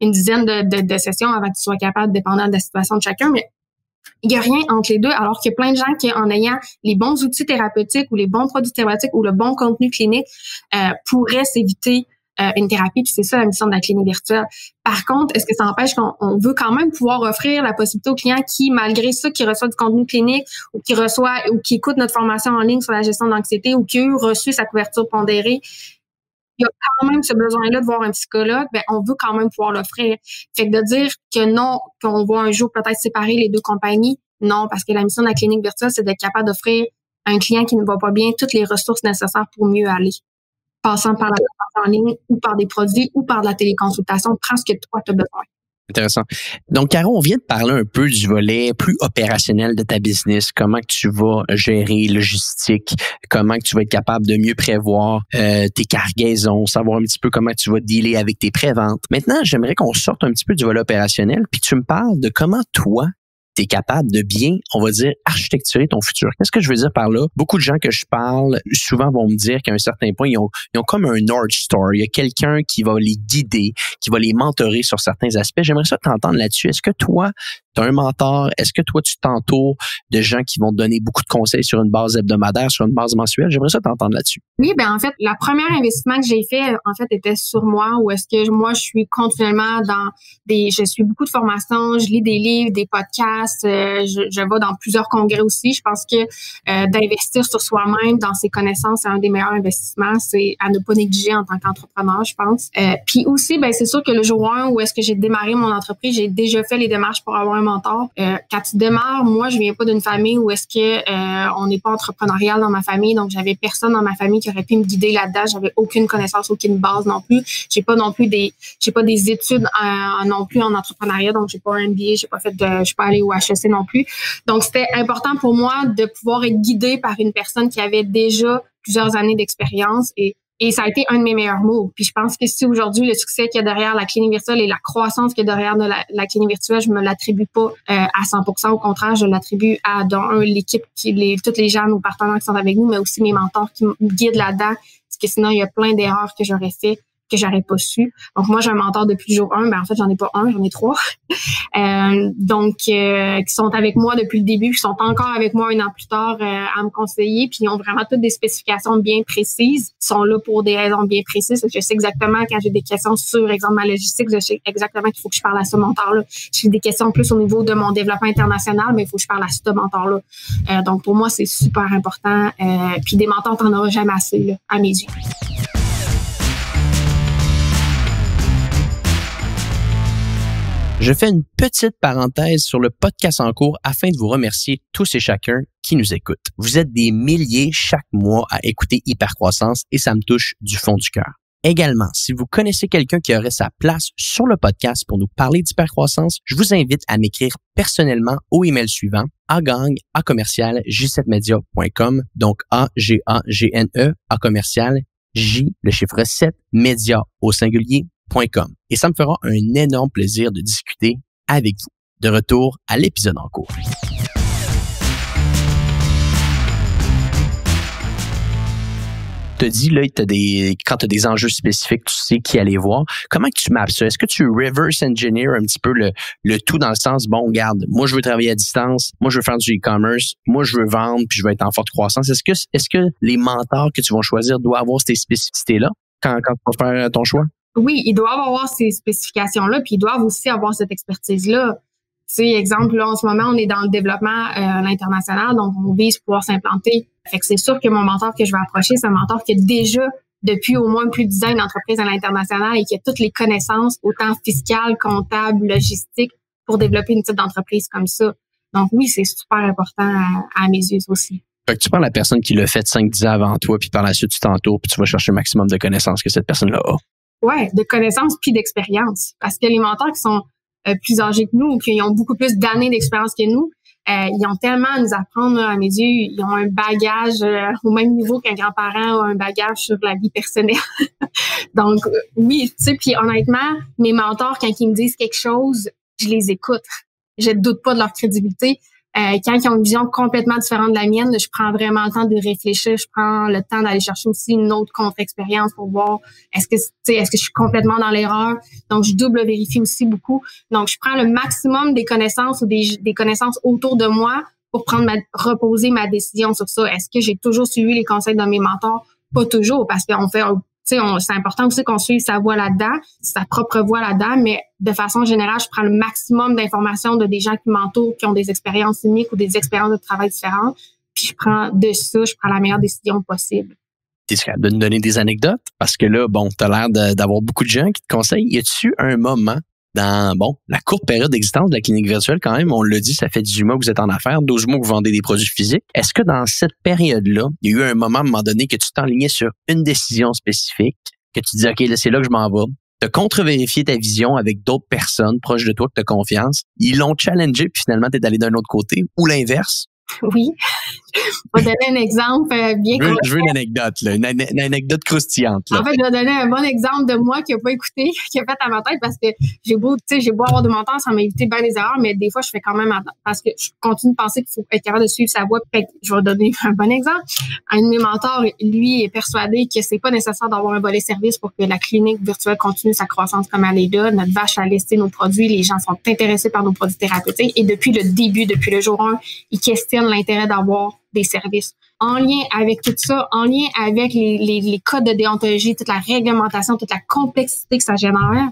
une dizaine de sessions avant que tu sois capable, dépendant de la situation de chacun. Mais il y a rien entre les deux, alors qu'il y a plein de gens qui, en ayant les bons outils thérapeutiques ou les bons produits thérapeutiques ou le bon contenu clinique, pourraient s'éviter une thérapie, puis c'est ça la mission de la clinique virtuelle. Par contre, est-ce que ça empêche qu'on veut quand même pouvoir offrir la possibilité aux clients qui, malgré ça, qui reçoit du contenu clinique ou qui écoute notre formation en ligne sur la gestion de l'anxiété ou qui a reçu sa couverture pondérée, il y a quand même ce besoin-là de voir un psychologue, ben on veut quand même pouvoir l'offrir. Fait que de dire que non, qu'on va un jour peut-être séparer les deux compagnies, non, parce que la mission de la clinique virtuelle, c'est d'être capable d'offrir à un client qui ne va pas bien toutes les ressources nécessaires pour mieux aller. Passant par la formation en ligne ou par des produits ou par de la téléconsultation, prends ce que toi, tu as besoin. Intéressant. Donc, Caro, on vient de parler un peu du volet plus opérationnel de ta business, comment que tu vas gérer logistique, comment que tu vas être capable de mieux prévoir tes cargaisons, savoir un petit peu comment tu vas dealer avec tes préventes. Maintenant, j'aimerais qu'on sorte un petit peu du volet opérationnel, puis tu me parles de comment toi, tu es capable de bien, on va dire, architecturer ton futur. Qu'est-ce que je veux dire par là? Beaucoup de gens que je parle, souvent vont me dire qu'à un certain point, ils ont comme un North Star. Il y a quelqu'un qui va les guider, qui va les mentorer sur certains aspects. J'aimerais ça t'entendre là-dessus. Est-ce que toi, tu as un mentor? Est-ce que toi, tu t'entoures de gens qui vont te donner beaucoup de conseils sur une base hebdomadaire, sur une base mensuelle? J'aimerais ça t'entendre là-dessus. Oui, ben en fait, la première investissement que j'ai fait, en fait, était sur moi, où est-ce que moi, je suis continuellement je suis beaucoup de formations, je lis des livres, des podcasts, je vais dans plusieurs congrès aussi. Je pense que d'investir sur soi-même, dans ses connaissances, c'est un des meilleurs investissements. C'est à ne pas négliger en tant qu'entrepreneur, je pense. Puis aussi, ben c'est sûr que le jour 1 où est-ce que j'ai démarré mon entreprise, j'ai déjà fait les démarches pour avoir un mentor. Quand tu démarres, moi, je viens pas d'une famille où est-ce que on n'est pas entrepreneurial dans ma famille, donc j'avais personne dans ma famille qui aurait pu me guider là-dedans. J'avais aucune connaissance, aucune base non plus. J'ai pas des études non plus en entrepreneuriat, donc j'ai pas un MBA, je suis pas allée au HEC non plus. Donc c'était important pour moi de pouvoir être guidée par une personne qui avait déjà plusieurs années d'expérience et ça a été un de mes meilleurs moves. Puis je pense que si aujourd'hui, le succès qu'il y a derrière la clinique virtuelle et la croissance qu'il y a derrière de la clinique virtuelle, je me l'attribue pas à 100%. Au contraire, je l'attribue à l'équipe, toutes les gens, nos partenaires qui sont avec nous, mais aussi mes mentors qui me guident là-dedans. Parce que sinon, il y a plein d'erreurs que j'aurais fait, que j'aurais pas su. Donc moi, j'ai un mentor depuis le jour 1. Ben en fait, j'en ai pas un, j'en ai 3. Qui sont avec moi depuis le début, qui sont encore avec moi 1 an plus tard à me conseiller. Puis ils ont vraiment toutes des spécifications bien précises. Ils sont là pour des raisons bien précises. Je sais exactement quand j'ai des questions sur, exemple, ma logistique, je sais exactement qu'il faut que je parle à ce mentor-là. J'ai des questions plus au niveau de mon développement international, mais il faut que je parle à ce mentor-là. Donc pour moi, c'est super important. Puis des mentors, t'en auras jamais assez, là, à mes yeux. Je fais une petite parenthèse sur le podcast en cours afin de vous remercier tous et chacun qui nous écoutent. Vous êtes des milliers chaque mois à écouter Hypercroissance et ça me touche du fond du cœur. Également, si vous connaissez quelqu'un qui aurait sa place sur le podcast pour nous parler d'hypercroissance, je vous invite à m'écrire personnellement au email suivant agagne@j7media.com, donc AGAGNE @J, le chiffre 7, média au singulier.com. Et ça me fera un énorme plaisir de discuter avec vous. De retour à l'épisode en cours. Tu dis, là, quand tu as des enjeux spécifiques, tu sais qui aller voir. Comment que tu mappes ça? Est-ce que tu reverse engineer un petit peu le tout dans le sens, bon, regarde, moi, je veux travailler à distance, moi, je veux faire du e-commerce, moi, je veux vendre, puis je veux être en forte croissance. Est-ce que les mentors que tu vas choisir doivent avoir ces spécificités-là quand tu vas faire ton choix? Oui, ils doivent avoir ces spécifications-là, puis ils doivent aussi avoir cette expertise-là. Tu sais, exemple, là, en ce moment, on est dans le développement à l'international, donc on vise pouvoir s'implanter. Fait que c'est sûr que mon mentor que je vais approcher, c'est un mentor qui a déjà, depuis au moins plus de 10 ans, une entreprise à l'international et qui a toutes les connaissances, autant fiscales, comptables, logistiques, pour développer une type d'entreprise comme ça. Donc oui, c'est super important à mes yeux aussi. Fait que tu prends la personne qui l'a fait 5-10 ans avant toi, puis par la suite, tu t'entoures, puis tu vas chercher le maximum de connaissances que cette personne-là a. Ouais, de connaissances puis d'expérience. Parce que les mentors qui sont plus âgés que nous ou qui ont beaucoup plus d'années d'expérience que nous, ils ont tellement à nous apprendre, à mes yeux. Ils ont un bagage au même niveau qu'un grand-parent a un bagage sur la vie personnelle. Donc, oui, tu sais, puis honnêtement, mes mentors, quand ils me disent quelque chose, je les écoute. Je ne doute pas de leur crédibilité. Quand ils ont une vision complètement différente de la mienne, je prends vraiment le temps de réfléchir. Je prends le temps d'aller chercher aussi une autre contre-expérience pour voir est-ce que je suis complètement dans l'erreur. Donc, je double vérifie aussi beaucoup. Donc, je prends le maximum des connaissances ou des connaissances autour de moi pour reposer ma décision sur ça. Est-ce que j'ai toujours suivi les conseils de mes mentors? Pas toujours, parce qu'on fait c'est important aussi qu'on suive sa voie là-dedans, sa propre voie là-dedans, mais de façon générale, je prends le maximum d'informations de des gens qui m'entourent, qui ont des expériences uniques ou des expériences de travail différentes, puis je prends la meilleure décision possible. T'es capable de nous donner des anecdotes? Parce que là, bon, t'as l'air d'avoir beaucoup de gens qui te conseillent. Y a-tu un moment dans, la courte période d'existence de la clinique virtuelle, quand même, on l'a dit, ça fait 18 mois que vous êtes en affaires, 12 mois que vous vendez des produits physiques. Est-ce que dans cette période-là, il y a eu un moment, à un moment donné, que tu t'enlignais sur une décision spécifique, que tu dis, OK, là, c'est là que je m'en vais. Tu as contre-vérifié ta vision avec d'autres personnes proches de toi que tu as confiance. Ils l'ont challengé, puis finalement, tu es allé d'un autre côté, ou l'inverse. Oui. Je vais donner un exemple bien concret. Je veux une anecdote, là, une anecdote croustillante. Là. En fait, je vais donner un bon exemple de moi qui n'a pas écouté, qui a fait à ma tête parce que j'ai beau avoir de mentors, ça m'a évité bien des erreurs, mais des fois, je fais quand même parce que je continue de penser qu'il faut être capable de suivre sa voie. Je vais donner un bon exemple. Un de mes mentors, lui, est persuadé que c'est pas nécessaire d'avoir un volet service pour que la clinique virtuelle continue sa croissance comme elle est là. Notre vache à lester nos produits, les gens sont intéressés par nos produits thérapeutiques et depuis le début, depuis le jour 1, ils questionnent l'intérêt d'avoir des services. En lien avec tout ça, en lien avec les codes de déontologie, toute la réglementation, toute la complexité que ça génère,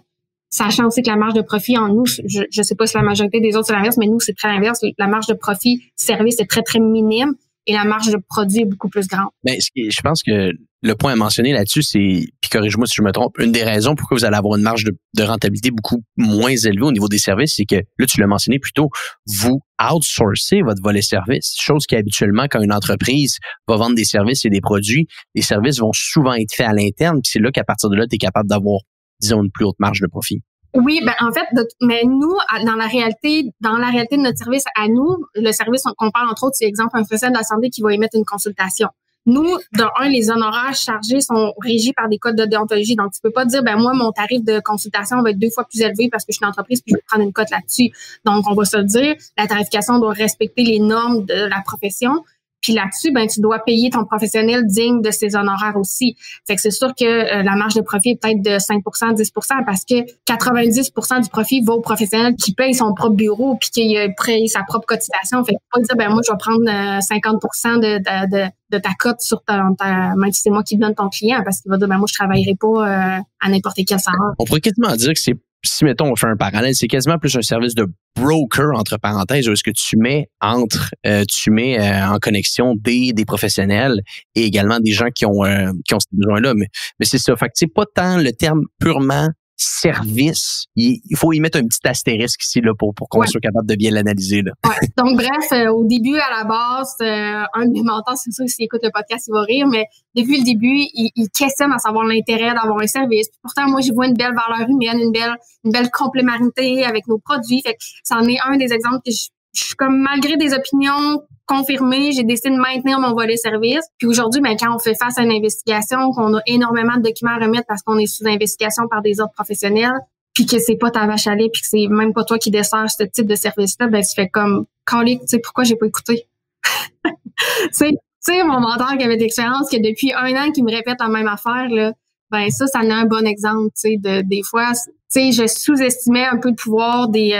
sachant aussi que la marge de profit en nous, je sais pas si la majorité des autres c'est l'inverse, mais nous, c'est très l'inverse. La marge de profit service est très, très minime et la marge de produit est beaucoup plus grande. Mais je pense que le point à mentionner là-dessus, c'est, puis corrige-moi si je me trompe, une des raisons pourquoi vous allez avoir une marge de rentabilité beaucoup moins élevée au niveau des services, c'est que, là, tu l'as mentionné plus tôt, vous outsourcez votre volet service, chose qui habituellement, quand une entreprise va vendre des services et des produits, les services vont souvent être faits à l'interne, puis c'est là qu'à partir de là, tu es capable d'avoir, disons, une plus haute marge de profit. Oui, en fait, mais nous, dans la réalité de notre service à nous, le service qu'on parle entre autres, c'est exemple un professionnel de la santé qui va émettre une consultation. Nous, les honoraires chargés sont régis par des codes de déontologie. Donc, tu peux pas dire, moi, mon tarif de consultation va être 2 fois plus élevé parce que je suis une entreprise puis je vais prendre une cote là-dessus. Donc, on va se le dire, la tarification doit respecter les normes de la profession. Puis là-dessus, tu dois payer ton professionnel digne de ses honoraires aussi. Fait que c'est sûr que la marge de profit est peut-être de 5%, 10% parce que 90% du profit va au professionnel qui paye son propre bureau puis qui paye sa propre cotisation. Fait que pas dire, moi, je vais prendre 50% de ta cote sur même si c'est moi qui donne ton client parce qu'il va dire, moi, je travaillerai pas à n'importe quel salaire. On pourrait quasiment dire que c'est, si mettons on fait un parallèle, c'est quasiment plus un service de broker entre parenthèses où est-ce que tu mets en connexion des professionnels et également des gens qui ont ces besoins-là. Mais c'est ça. Fait que c'est pas tant le terme purement service, il faut y mettre un petit astérisque ici là, pour qu'on soit capable de bien l'analyser. Là. Ouais. Donc, bref, au début, à la base, un de mes mentors, c'est sûr que s'il écoute le podcast, il va rire, mais depuis le début, il questionne à savoir l'intérêt d'avoir un service. Puis pourtant, moi, je vois une belle valeur humaine, une belle complémentarité avec nos produits. Fait que ça en est un des exemples que je suis comme, malgré des opinions confirmées, j'ai décidé de maintenir mon volet service. Puis aujourd'hui, ben, quand on fait face à une investigation, qu'on a énormément de documents à remettre parce qu'on est sous investigation par des autres professionnels, puis que c'est pas ta vache à lait, puis que c'est même pas toi qui desserres ce type de service-là, ben tu fais comme, calique, tu sais, pourquoi j'ai pas écouté? Tu sais, mon mentor qui avait de l'expérience, que depuis 1 an, qui me répète la même affaire, là, ben ça en est un bon exemple, tu sais, des fois, tu sais, je sous-estimais un peu le pouvoir des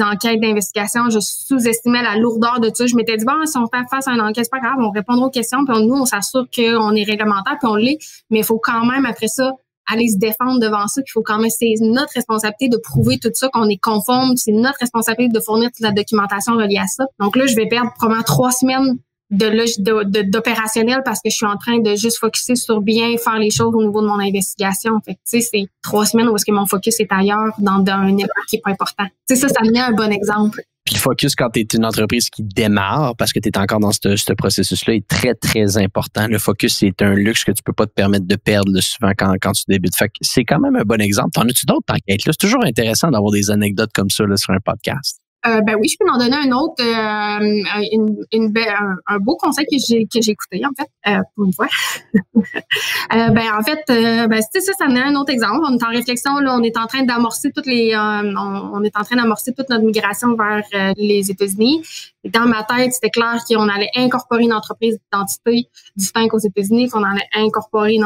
enquêtes d'investigation, je sous-estimais la lourdeur de ça. Je m'étais dit, bon, si on fait face à une enquête, c'est pas grave, on répondra aux questions, puis nous, on s'assure qu'on est réglementaire, puis on l'est, mais il faut quand même, après ça, aller se défendre devant ça, puis il faut quand même, c'est notre responsabilité de prouver tout ça, qu'on est conforme, c'est notre responsabilité de fournir toute la documentation reliée à ça. Donc là, je vais perdre probablement 3 semaines d'opérationnel parce que je suis en train de juste focuser sur bien faire les choses au niveau de mon investigation. Fait que, tu sais, c'est 3 semaines où est-ce que mon focus est ailleurs dans un élément qui est pas important. Tu sais, ça me met un bon exemple. Puis le focus quand tu es une entreprise qui démarre, parce que tu es encore dans ce processus-là, est très, très important. Le focus, c'est un luxe que tu peux pas te permettre de perdre là, souvent quand tu débutes. Fait que c'est quand même un bon exemple. T'en as-tu d'autres enquêtes? C'est toujours intéressant d'avoir des anecdotes comme ça là, sur un podcast. Ben oui, je peux en donner un autre, un beau conseil que j'ai écouté, en fait, pour une fois. En fait, c'est ça me donne un autre exemple. On est en réflexion, là, on est en train d'amorcer on est en train d'amorcer toute notre migration vers les États-Unis. Et dans ma tête, c'était clair qu'on allait incorporer une entreprise d'identité distincte aux États-Unis, qu'on allait incorporer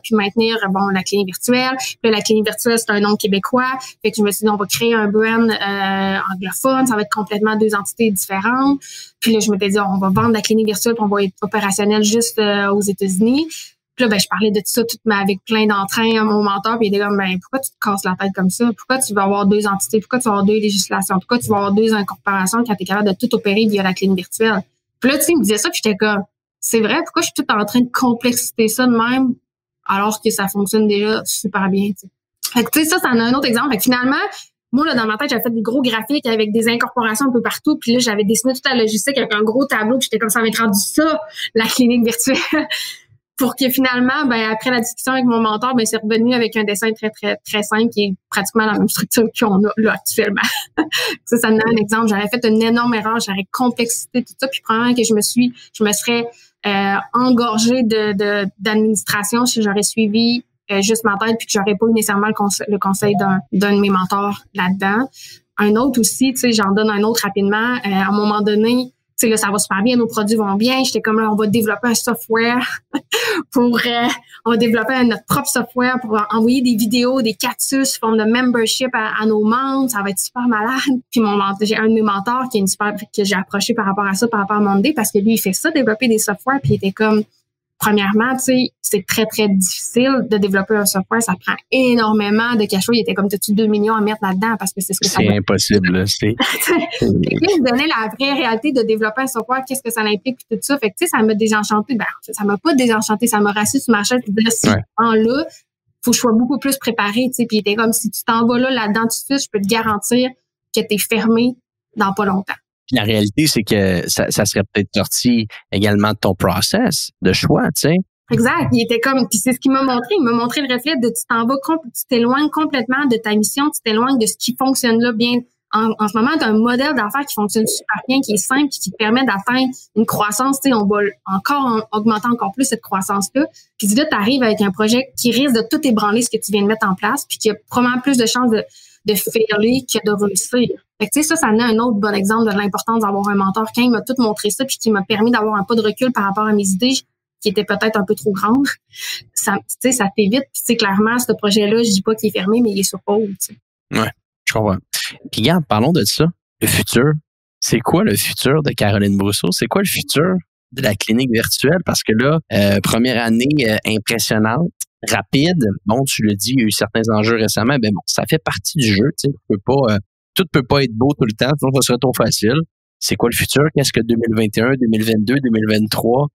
puis maintenir, la clinique virtuelle. Puis la clinique virtuelle, c'est un nom québécois. Fait que je me suis dit, on va créer un brand anglophone, ça va être complètement 2 entités différentes. Puis là, je m'étais dit, on va vendre la clinique virtuelle, puis on va être opérationnel juste aux États-Unis. Puis là, je parlais de tout ça avec plein d'entrain à mon mentor, puis il était comme, pourquoi tu te casses la tête comme ça? Pourquoi tu veux avoir 2 entités? Pourquoi tu vas avoir 2 législations? Pourquoi tu vas avoir 2 incorporations quand tu es capable de tout opérer via la clinique virtuelle? Puis là, tu sais, il me disait ça, puis j'étais comme, c'est vrai, pourquoi je suis tout en train de complexiter ça de même, alors que ça fonctionne déjà super bien, tu sais. Fait que, tu sais, ça en a un autre exemple. Fait que finalement, moi, là, dans ma tête, j'avais fait des gros graphiques avec des incorporations un peu partout. Puis là, j'avais dessiné toute la logistique avec un gros tableau. Puis j'étais comme ça va être rendu ça, la clinique virtuelle. Pour que finalement, après la discussion avec mon mentor, c'est revenu avec un dessin très, très, très simple qui est pratiquement la même structure qu'on a là actuellement. Ça me donne un exemple. J'aurais fait une énorme erreur. J'aurais complexité tout ça. Puis probablement que je me serais engorgée d'administration si j'aurais suivi juste ma tête puis que j'aurais pas eu nécessairement le conseil d'un de mes mentors là-dedans. Un autre aussi, tu sais, j'en donne un autre rapidement. À un moment donné, tu sais, là, ça va super bien, nos produits vont bien. J'étais comme là, on va développer un software on va développer notre propre software pour envoyer des vidéos, des cactus, forme de membership à nos membres. Ça va être super malade. Puis j'ai un de mes mentors que j'ai approché par rapport à ça, par rapport à Monday, parce que lui, il fait ça, développer des softwares, puis il était comme, premièrement, tu sais, c'est très, très difficile de développer un software. Ça prend énormément de cash flow. Il était comme, t'as-tu 2 millions à mettre là-dedans parce que c'est ce que ça c'est impossible, là. C'est me donner la vraie réalité de développer un software, qu'est-ce que ça implique, tout ça. Fait que, tu sais, ça m'a désenchanté. Ça m'a pas désenchanté. Ça m'a rassis sur ma chaise. Puis là, là, faut que je sois beaucoup plus préparée, tu sais. Puis il était comme, si tu t'en vas là-dedans tout de suite, je peux te garantir que t'es fermé dans pas longtemps. Puis la réalité, c'est que ça serait peut-être sorti également de ton process de choix, tu sais. Exact. Il était comme, puis c'est ce qu'il m'a montré. Il m'a montré le reflet de tu t'éloignes complètement de ta mission, tu t'éloignes de ce qui fonctionne là bien. En ce moment, tu as un modèle d'affaires qui fonctionne super bien, qui est simple, qui te permet d'atteindre une croissance. Tu sais, on va encore augmenter encore plus cette croissance-là. Puis là, tu arrives avec un projet qui risque de tout ébranler ce que tu viens de mettre en place, puis qui a probablement plus de chances de failer que de réussir. Fait que, tu sais, ça en est un autre bon exemple de l'importance d'avoir un mentor. Quand il m'a tout montré ça, puis qui m'a permis d'avoir un pas de recul par rapport à mes idées, qui étaient peut-être un peu trop grandes, ça, tu sais, ça t'évite. Puis, tu sais, clairement, ce projet-là, je dis pas qu'il est fermé, mais il est sur pause, tu sais. Ouais, je comprends. Puis, regarde, parlons de ça. Le futur. C'est quoi le futur de Caroline Brousseau? C'est quoi le futur de la clinique virtuelle? Parce que là, première année impressionnante, rapide. Bon, tu le dis, il y a eu certains enjeux récemment. Ben bon, ça fait partie du jeu. Tu sais, tout peut pas être beau tout le temps. Sinon, ça serait trop facile. C'est quoi le futur? Qu'est-ce que 2021, 2022, 2023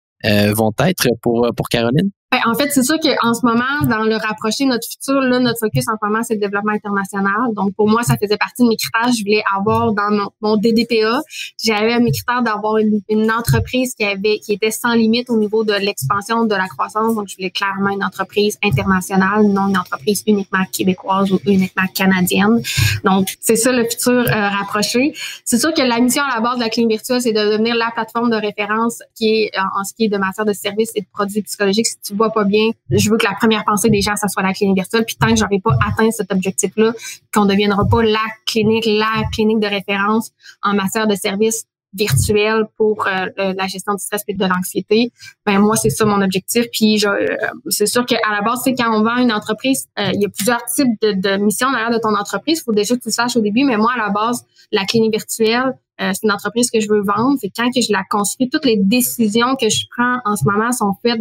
vont être pour Caroline? Ben, en fait, c'est sûr qu'en ce moment, dans le rapproché, notre futur, là, notre focus en ce moment, c'est le développement international. Donc, pour moi, ça faisait partie de mes critères. Je voulais avoir dans mon DDPA, j'avais mes critères d'avoir une entreprise qui était sans limite au niveau de l'expansion, de la croissance. Donc, je voulais clairement une entreprise internationale, non une entreprise uniquement québécoise ou uniquement canadienne. Donc, c'est ça le futur rapproché. C'est sûr que la mission à la base de la clinique virtuelle, c'est de devenir la plateforme de référence qui est en ce qui est de matière de services et de produits psychologiques. Si tu vois pas bien, je veux que la première pensée des gens, ça soit la clinique virtuelle. Puis tant que j'aurai pas atteint cet objectif-là, qu'on deviendra pas la clinique de référence en matière de services virtuels pour la gestion du stress et de l'anxiété, ben moi c'est ça mon objectif. Puis c'est sûr qu'à la base, c'est quand on vend une entreprise, il y a plusieurs types de missions derrière de ton entreprise. Il faut déjà que tu le saches au début. Mais moi à la base, la clinique virtuelle, c'est une entreprise que je veux vendre. C'est quand que je la construis, toutes les décisions que je prends en ce moment sont faites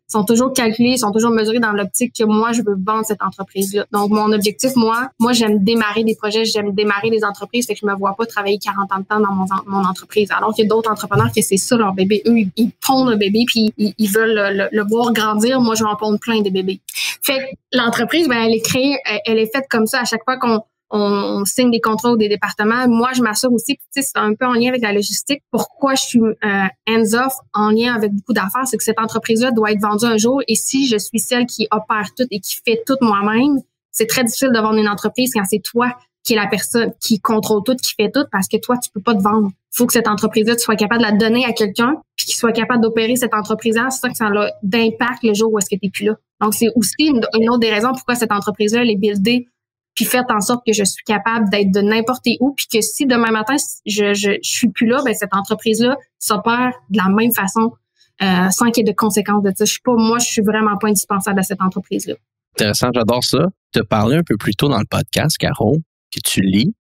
sont toujours calculées, sont toujours mesurées dans l'optique que moi, je veux vendre cette entreprise-là. Donc, mon objectif, moi, j'aime démarrer des projets, j'aime démarrer des entreprises, fait que je me vois pas travailler 40 ans de temps dans mon entreprise. Alors qu'il y a d'autres entrepreneurs que c'est ça leur bébé. Eux, ils pondent un bébé puis ils veulent le voir grandir. Moi, je vais en pondre plein de bébés. Fait que l'entreprise, ben, elle est créée, elle est faite comme ça à chaque fois qu'on signe des contrats ou des départements. Moi, je m'assure aussi, puis tu sais, c'est un peu en lien avec la logistique. Pourquoi je suis hands-off en lien avec beaucoup d'affaires, c'est que cette entreprise-là doit être vendue un jour. Et si je suis celle qui opère tout et qui fait tout moi-même, c'est très difficile de vendre une entreprise quand c'est toi qui est la personne qui contrôle tout, qui fait tout, parce que toi, tu peux pas te vendre. Il faut que cette entreprise-là, tu sois capable de la donner à quelqu'un, puis qu'il soit capable d'opérer cette entreprise-là. C'est ça que ça a d'impact le jour où est-ce que t'es plus là. Donc, c'est aussi une autre des raisons pourquoi cette entreprise-là, elle est buildée, puis faites en sorte que je suis capable d'être de n'importe où, puis que si demain matin, je suis plus là, ben cette entreprise-là s'opère de la même façon, sans qu'il y ait de conséquences de ça. Je suis vraiment pas indispensable à cette entreprise-là. Intéressant, j'adore ça. Tu as parlé un peu plus tôt dans le podcast, Caro, que tu lis,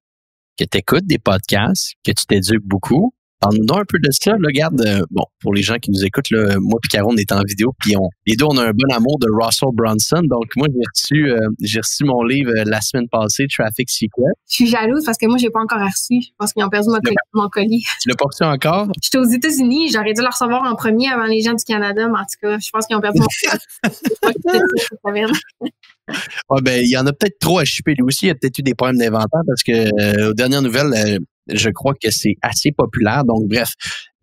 que tu écoutes des podcasts, que tu t'éduques beaucoup. Parle-nous un peu de ça. Là, regarde, pour les gens qui nous écoutent, là, moi et Caro, on est en vidéo, puis les deux, on a un bon amour de Russell Brunson. Donc, moi, j'ai reçu mon livre la semaine passée, Traffic Secret. Je suis jalouse parce que moi, j'ai pas encore reçu. Je pense qu'ils ont perdu mon colis. Tu l'as pas reçu encore? J'étais aux États-Unis. J'aurais dû le recevoir en premier avant les gens du Canada, mais en tout cas, je pense qu'ils ont perdu mon colis. Ouais, ben, il y en a peut-être trop à shipper. Lui aussi, il a peut-être eu des problèmes d'inventaire parce que, aux dernières nouvelles, je crois que c'est assez populaire. Donc, bref,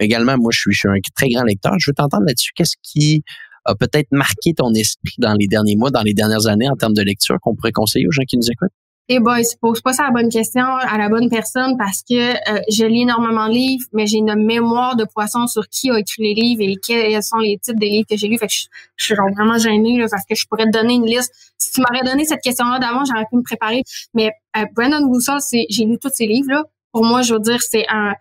également, moi, je suis un très grand lecteur. Je veux t'entendre là-dessus. Qu'est-ce qui a peut-être marqué ton esprit dans les derniers mois, dans les dernières années en termes de lecture qu'on pourrait conseiller aux gens qui nous écoutent? Eh ben, il se pose pas ça la bonne question à la bonne personne parce que je lis énormément de livres, mais j'ai une mémoire de poisson sur qui a écrit les livres et quels sont les titres des livres que j'ai lus. Fait que je suis vraiment gênée là, parce que je pourrais te donner une liste. Si tu m'aurais donné cette question-là d'avant, j'aurais pu me préparer. Mais Brandon Russell, j'ai lu tous ses livres là. Pour moi, je veux dire, c'est un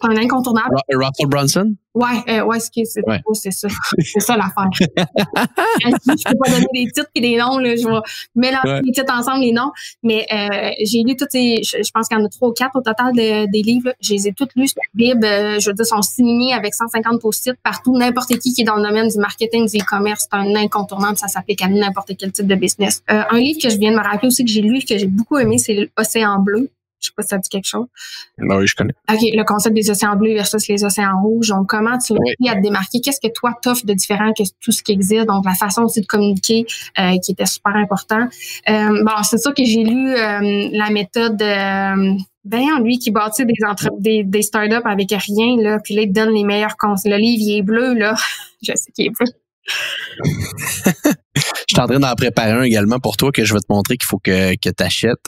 incontournable. Russell Brunson? Ouais, c'est ça. C'est ça l'affaire. Je peux pas donner des titres et des noms, là. Je vais mélanger les titres ensemble, les noms. Mais j'ai lu toutes je pense qu'il y en a 3 ou 4 au total des livres. Là. Je les ai toutes lues. C'est la Bible, je veux dire, sont signés avec 150 post-it partout. N'importe qui est dans le domaine du marketing, du e-commerce, c'est un incontournable. Ça s'applique à n'importe quel type de business. Un livre que je viens de me rappeler aussi que j'ai lu, que j'ai beaucoup aimé, c'est l'Océan bleu. Je sais pas si ça dit quelque chose. Ben oui, je connais. OK, le concept des océans bleus versus les océans rouges. Donc, comment tu réussis à te démarquer? Qu'est-ce que toi t'offres de différent que tout ce qui existe? Donc, la façon aussi de communiquer qui était super important. C'est sûr que j'ai lu la méthode lui qui bâtit des startups avec rien, là, puis là, il te donne les meilleurs conseils. Le livre, il est bleu, là. Je sais qu'il est bleu. Je suis en train d'en préparer un également pour toi que je vais te montrer qu'il faut que tu achètes.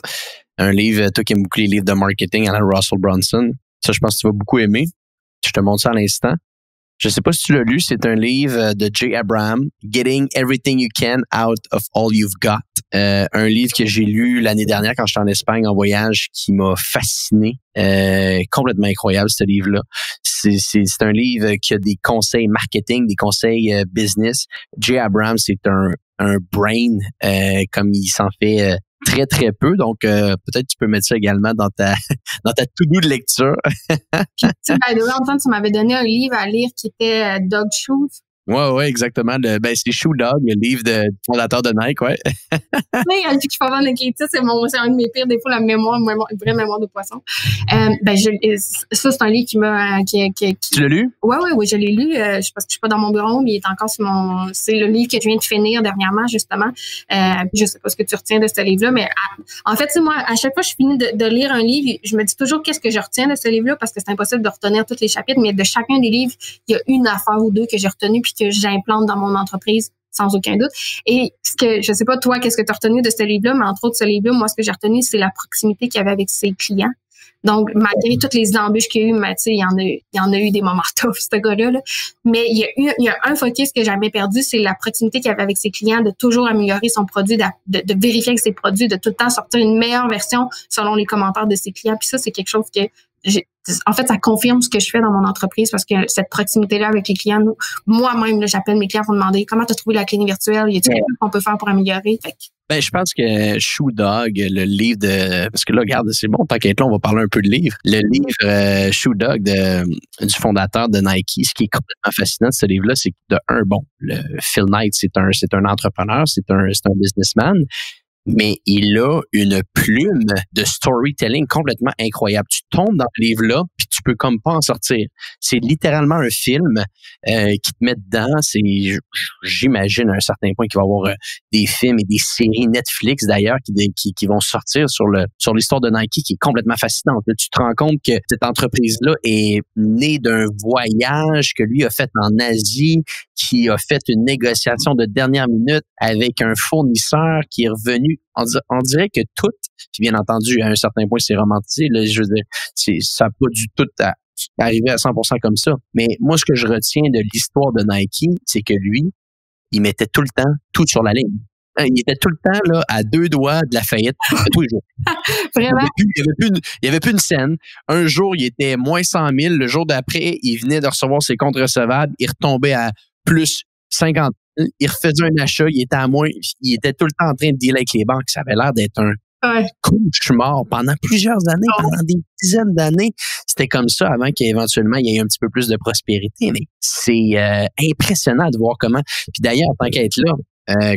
Un livre, toi qui aimes beaucoup les livres de marketing à la Russell Brunson. Ça, je pense que tu vas beaucoup aimer. Je te montre ça à l'instant. Je sais pas si tu l'as lu, c'est un livre de Jay Abraham, Getting Everything You Can Out of All You've Got. Un livre que j'ai lu l'année dernière quand j'étais en Espagne en voyage qui m'a fasciné. Complètement incroyable, ce livre-là. C'est un livre qui a des conseils marketing, des conseils business. Jay Abraham, c'est un brain comme il s'en fait très, très peu. Donc, peut-être tu peux mettre ça également dans ta to-do de lecture. Puis, tu sais, Antoine, tu m'avais donné un livre à lire qui était Dog Shoes. Ouais, exactement. C'est Shoe Dog, le livre du fondateur de Nike, ouais. Oui, je suis pas bonne avec les titres, c'est un de mes pires défauts, la mémoire, une vraie mémoire de poisson. Ça, c'est un livre qui m'a, Tu l'as lu? Oui, je l'ai lu. Parce que je suis pas dans mon bureau, mais il est encore c'est le livre que je viens de finir dernièrement, justement. Je sais pas ce que tu retiens de ce livre-là, mais en fait, moi, à chaque fois que je finis de lire un livre, je me dis toujours qu'est-ce que je retiens de ce livre-là, parce que c'est impossible de retenir tous les chapitres, mais de chacun des livres, il y a une affaire ou deux que j'ai retenues puis que j'implante dans mon entreprise sans aucun doute. Et je sais pas toi, qu'est-ce que tu as retenu de ce livre-là, mais entre autres, ce livre-là, moi, ce que j'ai retenu, c'est la proximité qu'il y avait avec ses clients. Donc, malgré toutes les embûches qu'il y a eu, tu sais, il y en a eu des moments tough, ce gars-là, là. Mais il y a un focus que j'ai jamais perdu, c'est la proximité qu'il y avait avec ses clients, de toujours améliorer son produit, de vérifier avec ses produits, de tout le temps sortir une meilleure version selon les commentaires de ses clients. Puis ça, c'est quelque chose que en fait, ça confirme ce que je fais dans mon entreprise parce que cette proximité-là avec les clients, moi-même, là, j'appelle mes clients pour demander comment tu as trouvé la clinique virtuelle, y a-t-il quelque chose qu'on peut faire pour améliorer? Je pense que Shoe Dog, le livre parce que là, regarde, c'est bon, tant qu'être là, on va parler un peu de livre. Le livre Shoe Dog du fondateur de Nike, ce qui est complètement fascinant de ce livre-là, c'est que Phil Knight, c'est un entrepreneur, c'est un businessman. Mais il a une plume de storytelling complètement incroyable. Tu tombes dans ce livre-là, puis tu peux comme pas en sortir. C'est littéralement un film qui te met dedans. J'imagine à un certain point qu'il va y avoir des films et des séries Netflix d'ailleurs qui vont sortir sur l'histoire de Nike qui est complètement fascinante. Là, tu te rends compte que cette entreprise-là est née d'un voyage que lui a fait en Asie, qui a fait une négociation de dernière minute avec un fournisseur qui est revenu. On dirait que tout, puis bien entendu, à un certain point, c'est romantisé. Là, je veux dire, ça n'a pas du tout arrivé à 100% comme ça. Mais moi, ce que je retiens de l'histoire de Nike, c'est que lui, il mettait tout le temps tout sur la ligne. Il était tout le temps là à 2 doigts de la faillite tous les jours. Vraiment? Il y avait plus une scène. Un jour, il était moins 100 000. Le jour d'après, il venait de recevoir ses comptes recevables. Il retombait à plus 50 000. Il refaisait un achat. Il était à moins. Il était tout le temps en train de dealer avec les banques. Ça avait l'air d'être un cauchemar pendant plusieurs années, pendant des dizaines d'années. C'était comme ça avant qu'éventuellement il y ait un petit peu plus de prospérité. Mais c'est impressionnant de voir comment. Puis d'ailleurs, tant qu'à être là,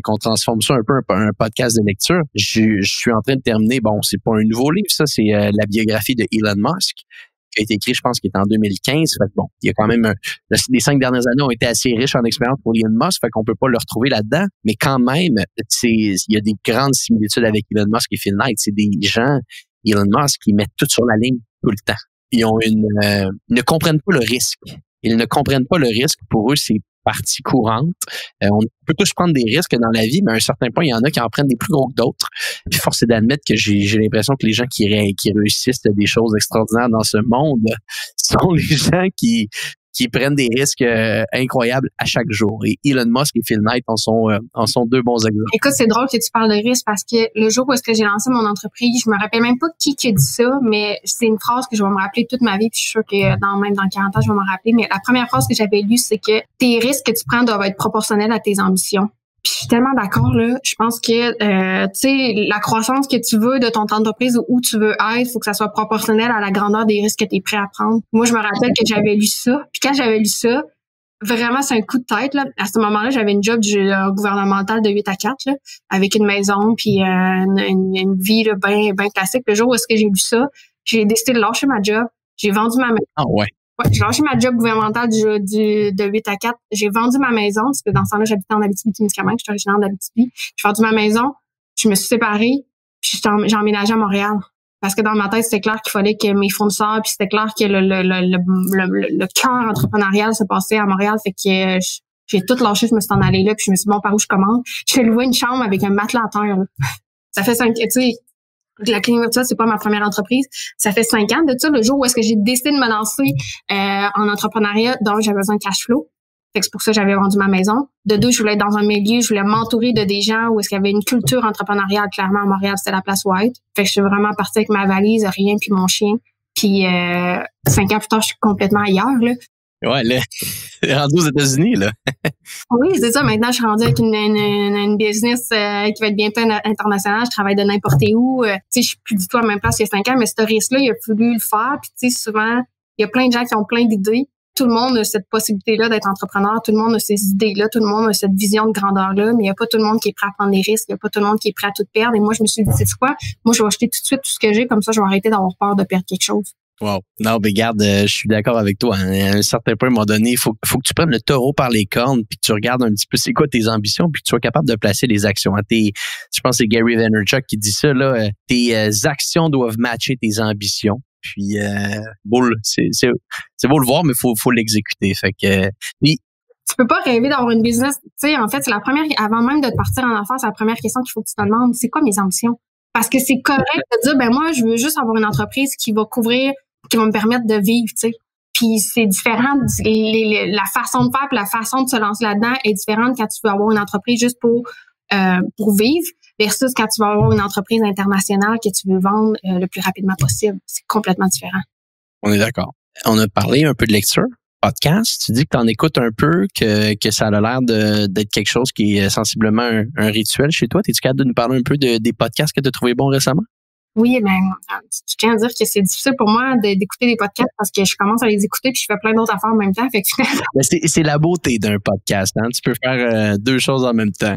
qu'on transforme ça un peu en un podcast de lecture. Je suis en train de terminer, c'est pas un nouveau livre, ça, c'est la biographie de Elon Musk, qui a été écrit, je pense, qu'il est en 2015. Fait que il y a quand même les 5 dernières années ont été assez riches en expérience pour Elon Musk, fait qu'on peut pas le retrouver là-dedans. Mais quand même, il y a des grandes similitudes avec Elon Musk et Phil Knight. C'est des gens, Elon Musk, qui mettent tout sur la ligne tout le temps. Ils ont ne comprennent pas le risque. Ils ne comprennent pas le risque. Pour eux, c'est partie courante. On peut tous prendre des risques dans la vie, mais à un certain point, il y en a qui en prennent des plus gros que d'autres. Puis force est d'admettre que j'ai l'impression que les gens qui réussissent des choses extraordinaires dans ce monde sont les gens qui prennent des risques incroyables à chaque jour. Et Elon Musk et Phil Knight en sont 2 bons exemples. Écoute, c'est drôle que tu parles de risque parce que le jour où est-ce que j'ai lancé mon entreprise, je me rappelle même pas qui a dit ça, mais c'est une phrase que je vais me rappeler toute ma vie, puis je suis sûre que même dans 40 ans, je vais me rappeler. Mais la première phrase que j'avais lue, c'est que tes risques que tu prends doivent être proportionnels à tes ambitions. Puis je suis tellement d'accord, là. Je pense que, tu sais, la croissance que tu veux de ton entreprise ou où tu veux être, faut que ça soit proportionnel à la grandeur des risques que tu es prêt à prendre. Moi, je me rappelle que j'avais lu ça. Puis quand j'avais lu ça, vraiment, c'est un coup de tête, là. À ce moment-là, j'avais une job gouvernementale de 8 à 4, là, avec une maison puis une vie, là, bien classique. Le jour où est-ce que j'ai lu ça, j'ai décidé de lâcher ma job. J'ai vendu ma maison. Ah ouais. Ouais, j'ai lâché ma job gouvernementale de 8 à 4. J'ai vendu ma maison, parce que dans ce temps-là, j'habitais en Abitibi-Témiscamingue, je suis originaire d'Abitibi. J'ai vendu ma maison, je me suis séparée, puis j'ai emménagé à Montréal. Parce que dans ma tête, c'était clair qu'il fallait que mes fournisseurs, puis c'était clair que le cœur entrepreneurial se passait à Montréal. Fait que j'ai tout lâché, je me suis en allée là, puis je me suis dit, bon, par où je commence? Je fais louer une chambre avec un matelas à terre, là. Ça fait 5, tu sais, la clinique virtuelle, c'est pas ma première entreprise. Ça fait 5 ans de ça, le jour où est-ce que j'ai décidé de me lancer en entrepreneuriat, donc j'avais besoin de cash flow. Fait que c'est pour ça que j'avais vendu ma maison. De 2, je voulais être dans un milieu, je voulais m'entourer de des gens où est-ce qu'il y avait une culture entrepreneuriale. Clairement, à Montréal, c'était la place white. Fait que je suis vraiment partie avec ma valise, rien, puis mon chien. Puis 5 ans plus tard, je suis complètement ailleurs, là. Ouais, là, rendu aux États-Unis, là. Oui, c'est ça. Maintenant, je suis rendue avec une business qui va être bientôt internationale. Je travaille de n'importe où. Tu sais, je suis plus du tout à la même place il y a 5 ans, mais ce risque-là, il a fallu le faire. Puis, tu sais, souvent, il y a plein de gens qui ont plein d'idées. tout le monde a cette possibilité-là d'être entrepreneur, tout le monde a ces idées-là, tout le monde a cette vision de grandeur-là, mais il n'y a pas tout le monde qui est prêt à prendre des risques, il n'y a pas tout le monde qui est prêt à tout perdre. Et moi, je me suis dit, c'est quoi? Moi, je vais acheter tout de suite tout ce que j'ai, comme ça, je vais arrêter d'avoir peur de perdre quelque chose. Wow. Non, mais regarde, je suis d'accord avec toi. Hein. À un certain point, à un moment donné, il faut que tu prennes le taureau par les cornes puis que tu regardes un petit peu c'est quoi tes ambitions puis que tu sois capable de placer les actions. Je pense que c'est Gary Vaynerchuk qui dit ça, là. Tes actions doivent matcher tes ambitions. Puis, c'est beau le voir, mais faut l'exécuter. Fait que, tu peux pas rêver d'avoir une business. Tu sais, en fait, c'est la première, avant même de partir en affaires, c'est la première question qu'il faut que tu te demandes. C'est quoi mes ambitions? Parce que c'est correct de dire, ben moi, je veux juste avoir une entreprise qui va me permettre de vivre, tu sais. Puis c'est différent, la façon de faire, puis la façon de se lancer là-dedans est différente quand tu veux avoir une entreprise juste pour vivre versus quand tu vas avoir une entreprise internationale que tu veux vendre le plus rapidement possible. C'est complètement différent. On est d'accord. On a parlé un peu de lecture, podcast. Tu dis que tu en écoutes un peu, que ça a l'air d'être quelque chose qui est sensiblement un rituel chez toi. Es-tu capable de nous parler un peu des podcasts que tu as trouvé bons récemment? Oui, ben, je tiens à dire que c'est difficile pour moi d'écouter des podcasts parce que je commence à les écouter puis je fais plein d'autres affaires en même temps. Fait que c'est la beauté d'un podcast, hein? Tu peux faire deux choses en même temps.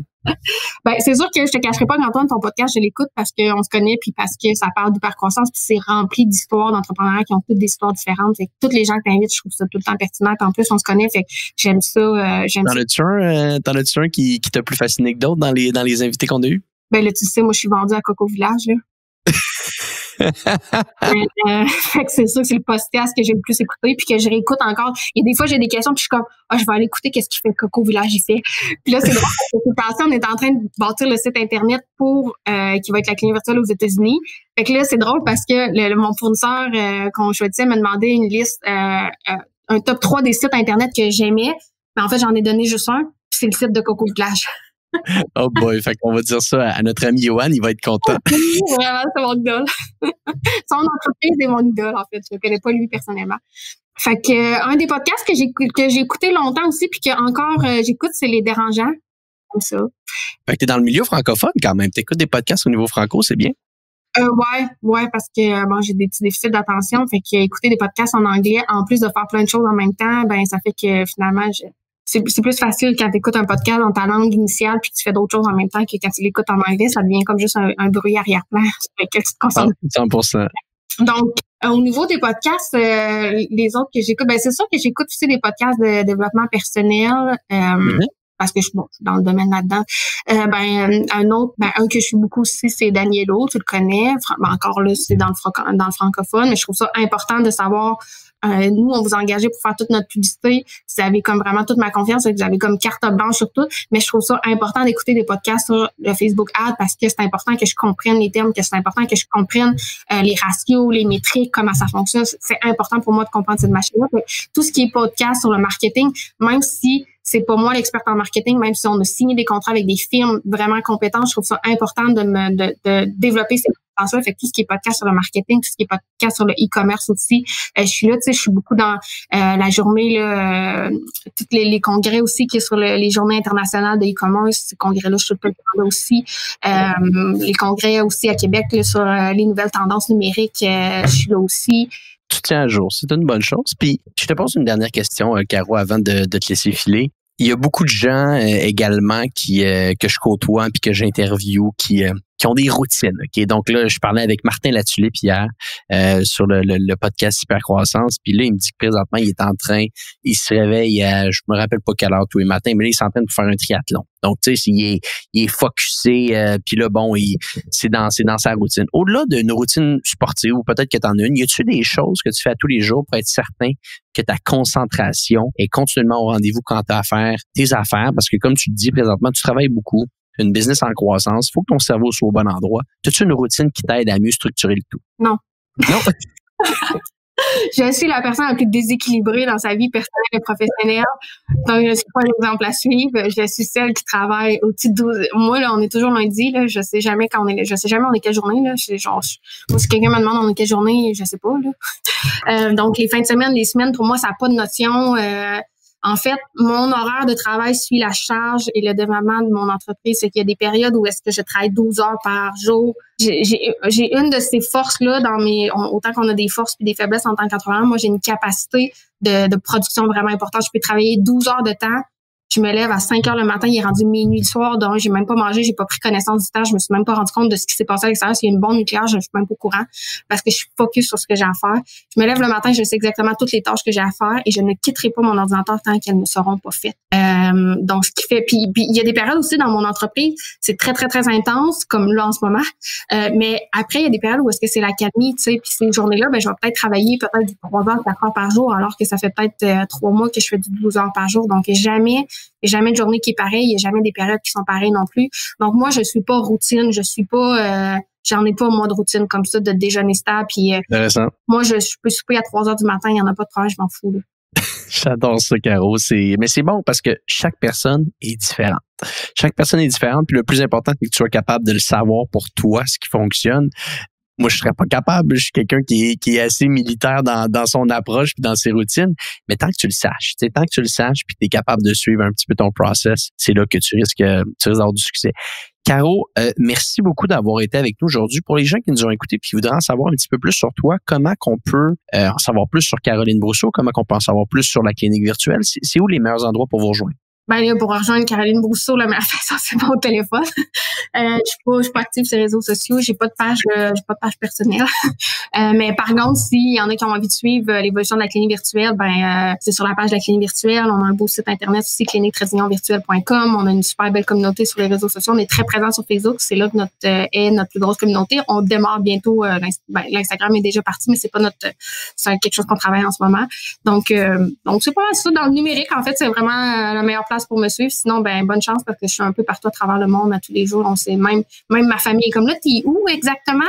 Ben, c'est sûr que je te cacherai pas qu'Antoine, ton podcast, je l'écoute parce qu'on se connaît puis parce que ça parle d'hypercroissance puis c'est rempli d'histoires d'entrepreneurs qui ont toutes des histoires différentes. Fait que toutes les gens que t'invites, je trouve ça tout le temps pertinent. En plus, on se connaît, fait que j'aime ça. T'en as-tu un qui t'a plus fasciné que d'autres dans les invités qu'on a eus? Ben là, tu sais, moi, je suis vendue à Coco Village, là. Fait que c'est sûr que c'est le podcast que j'ai le plus écouté puis que je réécoute encore. Et des fois, j'ai des questions puis je suis comme, je vais aller écouter qu'est-ce qu'il fait Coco Village, il fait. Puis là, c'est drôle parce que c'est passé, on est en train de bâtir le site Internet pour qui va être la clinique virtuelle aux États-Unis. Fait que là, c'est drôle parce que mon fournisseur qu'on choisissait m'a demandé une liste, un top 3 des sites Internet que j'aimais. Mais en fait, j'en ai donné juste un, puis c'est le site de Coco Village. Oh boy, fait qu'on va dire ça à notre ami Johan, il va être content. Oui, vraiment, c'est mon idole. Son entreprise est mon idole, en fait. Je le connais pas lui personnellement. Fait que un des podcasts que j'ai écouté longtemps aussi, puis que encore j'écoute, c'est Les Dérangeants. Comme ça. Fait que t'es dans le milieu francophone quand même. T'écoutes des podcasts au niveau franco, c'est bien? Ouais, parce que bon, j'ai des petits déficits d'attention. Fait que écouter des podcasts en anglais, en plus de faire plein de choses en même temps, ben ça fait que finalement c'est plus facile quand tu écoutes un podcast dans ta langue initiale puis que tu fais d'autres choses en même temps que quand tu l'écoutes en anglais, ça devient comme juste un bruit arrière-plan sur lequel tu te concentres. 100%. Donc, au niveau des podcasts, les autres que j'écoute, ben c'est sûr que j'écoute aussi des podcasts de développement personnel. Parce que je suis dans le domaine là-dedans. Un que je suis beaucoup aussi, c'est Danielo, tu le connais. Encore là, c'est dans le francophone, mais je trouve ça important de savoir. Nous, on vous a engagé pour faire toute notre publicité. Vous avez comme vraiment toute ma confiance, vous avez comme carte blanche sur tout. Mais je trouve ça important d'écouter des podcasts sur le Facebook Ad parce que c'est important que je comprenne les termes, que c'est important que je comprenne les ratios, les métriques, comment ça fonctionne. C'est important pour moi de comprendre cette machine-là. Tout ce qui est podcast sur le marketing, même si c'est pas moi l'experte en marketing, même si on a signé des contrats avec des firmes vraiment compétentes, je trouve ça important de développer ces compétences-là. Fait que tout ce qui est podcast sur le marketing, tout ce qui est podcast sur le e-commerce aussi, je suis là, tu sais, je suis beaucoup dans la journée, là, tous les congrès aussi qui est sur les journées internationales de e-commerce, ces congrès-là, je suis tout le temps là aussi. Les congrès aussi à Québec là, sur les nouvelles tendances numériques, je suis là aussi. Tu tiens à jour, c'est une bonne chose. Puis, je te pose une dernière question, Caro, avant de te laisser filer. Il y a beaucoup de gens également que je côtoie puis que j'interviewe qui ont des routines. Ok, donc là, je parlais avec Martin Latulippe hier sur le podcast Hypercroissance. Puis là, il me dit que présentement, il se réveille à, je me rappelle pas quelle heure tous les matins, mais là, il s'entraîne pour faire un triathlon. Donc, tu sais, il est focusé. Puis là, bon, c'est dans sa routine. Au-delà d'une routine sportive, ou peut-être que tu en as une, y a-tu des choses que tu fais à tous les jours pour être certain que ta concentration est continuellement au rendez-vous quand tu as à faire tes affaires? Parce que comme tu le dis présentement, tu travailles beaucoup, tu as une business en croissance, il faut que ton cerveau soit au bon endroit. As-tu une routine qui t'aide à mieux structurer le tout? Non. Non? Je suis la personne la plus déséquilibrée dans sa vie personnelle et professionnelle. Donc, je suis pas l'exemple à suivre. Je suis celle qui travaille au-dessus de 12. Moi, là, on est toujours lundi, là. Je sais jamais on est quelle journée, là. Moi, si quelqu'un me demande on est quelle journée, je sais pas, là. Donc, les fins de semaine, les semaines, pour moi, ça n'a pas de notion. En fait, mon horaire de travail suit la charge et le développement de mon entreprise. C'est qu'il y a des périodes où est-ce que je travaille 12 heures par jour. J'ai une de ces forces-là autant qu'on a des forces et des faiblesses en tant qu'entrepreneur. Moi, j'ai une capacité de production vraiment importante. Je peux travailler 12 heures de temps. Je me lève à 5 heures le matin, il est rendu minuit le soir, donc j'ai même pas mangé, j'ai pas pris connaissance du temps, je me suis même pas rendu compte de ce qui s'est passé à l'extérieur. S'il y a une bombe nucléaire, je suis même pas au courant parce que je suis focus sur ce que j'ai à faire. Je me lève le matin, je sais exactement toutes les tâches que j'ai à faire et je ne quitterai pas mon ordinateur tant qu'elles ne seront pas faites. Donc, ce qui fait, puis il y a des périodes aussi dans mon entreprise, c'est très, très, très intense, comme là en ce moment. Mais après, il y a des périodes où est-ce que c'est l'accalmie, tu sais, puis ces journées-là, ben, je vais peut-être travailler peut-être 3 heures, 4 heures par jour, alors que ça fait peut-être 3 mois que je fais du 12 heures par jour. Donc, jamais de journée qui est pareille, il n'y a jamais des périodes qui sont pareilles non plus. Donc, moi, je suis pas routine, j'en ai pas, moi, de routine comme ça, de déjeuner stable. Puis, moi, je peux souper à 3 heures du matin, il n'y en a pas de problème, je m'en fous, là. J'adore ça, Caro. Mais c'est bon parce que chaque personne est différente. Chaque personne est différente. Puis le plus important, c'est que tu sois capable de le savoir pour toi, ce qui fonctionne. Moi, je serais pas capable. Je suis quelqu'un qui est assez militaire dans son approche puis dans ses routines. Mais tant que tu le saches, puis tu es capable de suivre un petit peu ton process, c'est là que tu risques d'avoir du succès. Caro, merci beaucoup d'avoir été avec nous aujourd'hui. Pour les gens qui nous ont écoutés puis qui voudraient en savoir un petit peu plus sur toi, comment qu'on peut en savoir plus sur Caroline Brousseau, comment qu'on peut en savoir plus sur la clinique virtuelle? C'est où les meilleurs endroits pour vous rejoindre? Ben là, pour rejoindre Caroline Brousseau, la meilleure façon, c'est mon téléphone. Je suis pas active sur les réseaux sociaux, j'ai pas de page personnelle. Mais par contre, s'il y en a qui ont envie de suivre l'évolution de la clinique virtuelle, c'est sur la page de la clinique virtuelle. On a un beau site internet aussi, clinique-virtuelle.com. On a une super belle communauté sur les réseaux sociaux. On est très présent sur Facebook. C'est là que notre plus grosse communauté. On démarre bientôt. L'Instagram est déjà parti, mais c'est quelque chose qu'on travaille en ce moment. Donc c'est pas ça. Dans le numérique, en fait, c'est vraiment la meilleure place pour me suivre. Sinon, bonne chance parce que je suis un peu partout à travers le monde à tous les jours. On sait même ma famille est comme là. T'es où exactement?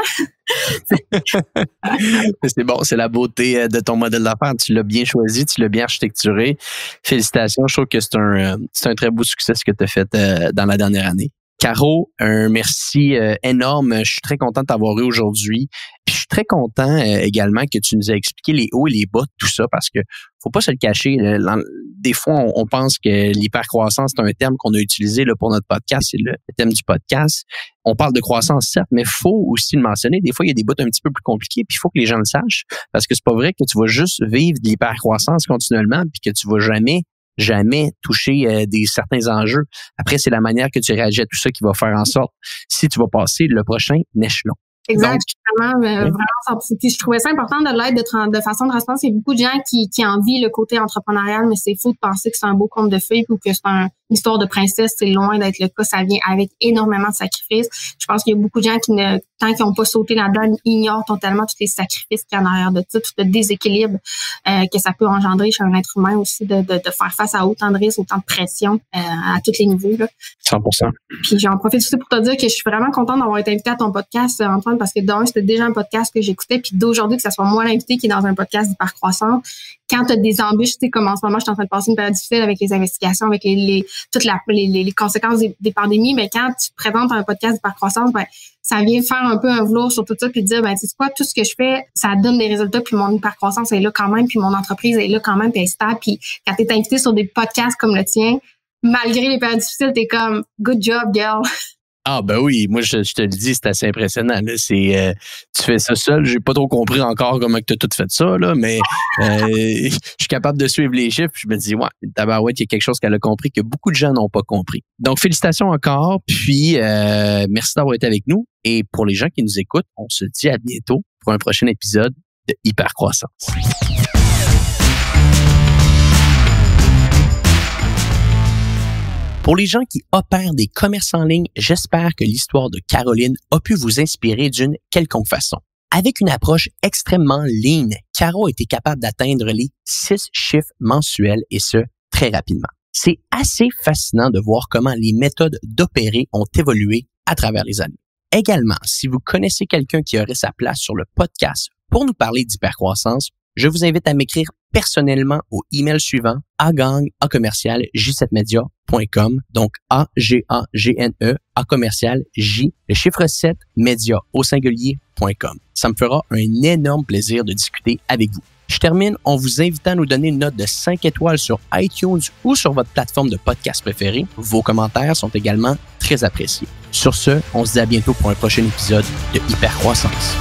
C'est bon, c'est la beauté de ton modèle d'affaires. Tu l'as bien choisi, tu l'as bien architecturé. Félicitations. Je trouve que c'est un très beau succès ce que tu as fait dans la dernière année. Caro, un merci énorme. Je suis très content de t'avoir eu aujourd'hui. Puis je suis très content également que tu nous aies expliqué les hauts et les bas de tout ça parce que faut pas se le cacher. Des fois, on pense que l'hypercroissance, c'est un terme qu'on a utilisé là, pour notre podcast. C'est le thème du podcast. On parle de croissance, certes, mais faut aussi le mentionner. Des fois, il y a des bouts un petit peu plus compliqués, puis il faut que les gens le sachent parce que c'est pas vrai que tu vas juste vivre de l'hypercroissance continuellement puis que tu vas jamais toucher certains enjeux. Après, c'est la manière que tu réagis à tout ça qui va faire en sorte si tu vas passer le prochain échelon. Exactement, vraiment. Puis je trouvais ça important de l'aide de façon transparente. Il y a beaucoup de gens qui envient le côté entrepreneurial, mais c'est faux de penser que c'est un beau conte de fées ou que c'est une histoire de princesse. C'est loin d'être le cas. Ça vient avec énormément de sacrifices. Je pense qu'il y a beaucoup de gens tant qu'ils n'ont pas sauté là-dedans, ignorent totalement tous les sacrifices qu'il y a en arrière de ça, tout le déséquilibre que ça peut engendrer chez un être humain aussi de faire face à autant de risques, autant de pression à tous les niveaux. Là. 100%. Puis j'en profite aussi pour te dire que je suis vraiment contente d'avoir été invitée à ton podcast, Antoine, parce que d'un, c'était déjà un podcast que j'écoutais, puis d'aujourd'hui, que ça soit moi l'invité qui est dans un podcast d'hypercroissance. Quand tu as des embûches, tu sais, comme en ce moment, je suis en train de passer une période difficile avec les investigations, avec toutes les conséquences des pandémies, mais quand tu te présentes un podcast d'hypercroissance, ça vient faire un peu un velours sur tout ça, puis dire, tu sais quoi, tout ce que je fais, ça donne des résultats, puis mon hypercroissance est là quand même, puis mon entreprise est là quand même, puis elle est stable. Puis quand tu es invité sur des podcasts comme le tien, malgré les périodes difficiles, t'es comme « good job, girl ». Ah ben oui, moi je te le dis, c'est assez impressionnant. Là. Tu fais ça seul, j'ai pas trop compris encore comment tu as tout fait ça, là, mais je suis capable de suivre les chiffres. Je me dis, ouais, tabarouette, il y a quelque chose qu'elle a compris que beaucoup de gens n'ont pas compris. Donc félicitations encore, puis merci d'avoir été avec nous. Et pour les gens qui nous écoutent, on se dit à bientôt pour un prochain épisode de Hypercroissance. Pour les gens qui opèrent des commerces en ligne, j'espère que l'histoire de Caroline a pu vous inspirer d'une quelconque façon. Avec une approche extrêmement lean, Caro a été capable d'atteindre les 6 chiffres mensuels et ce, très rapidement. C'est assez fascinant de voir comment les méthodes d'opérer ont évolué à travers les années. Également, si vous connaissez quelqu'un qui aurait sa place sur le podcast pour nous parler d'hypercroissance, je vous invite à m'écrire personnellement au email suivant agang@j7media.com, donc AGAGNE @J, le chiffre 7 media au singulier.com. Ça me fera un énorme plaisir de discuter avec vous. Je termine en vous invitant à nous donner une note de 5 étoiles sur iTunes ou sur votre plateforme de podcast préférée. Vos commentaires sont également très appréciés. Sur ce, on se dit à bientôt pour un prochain épisode de Hypercroissance.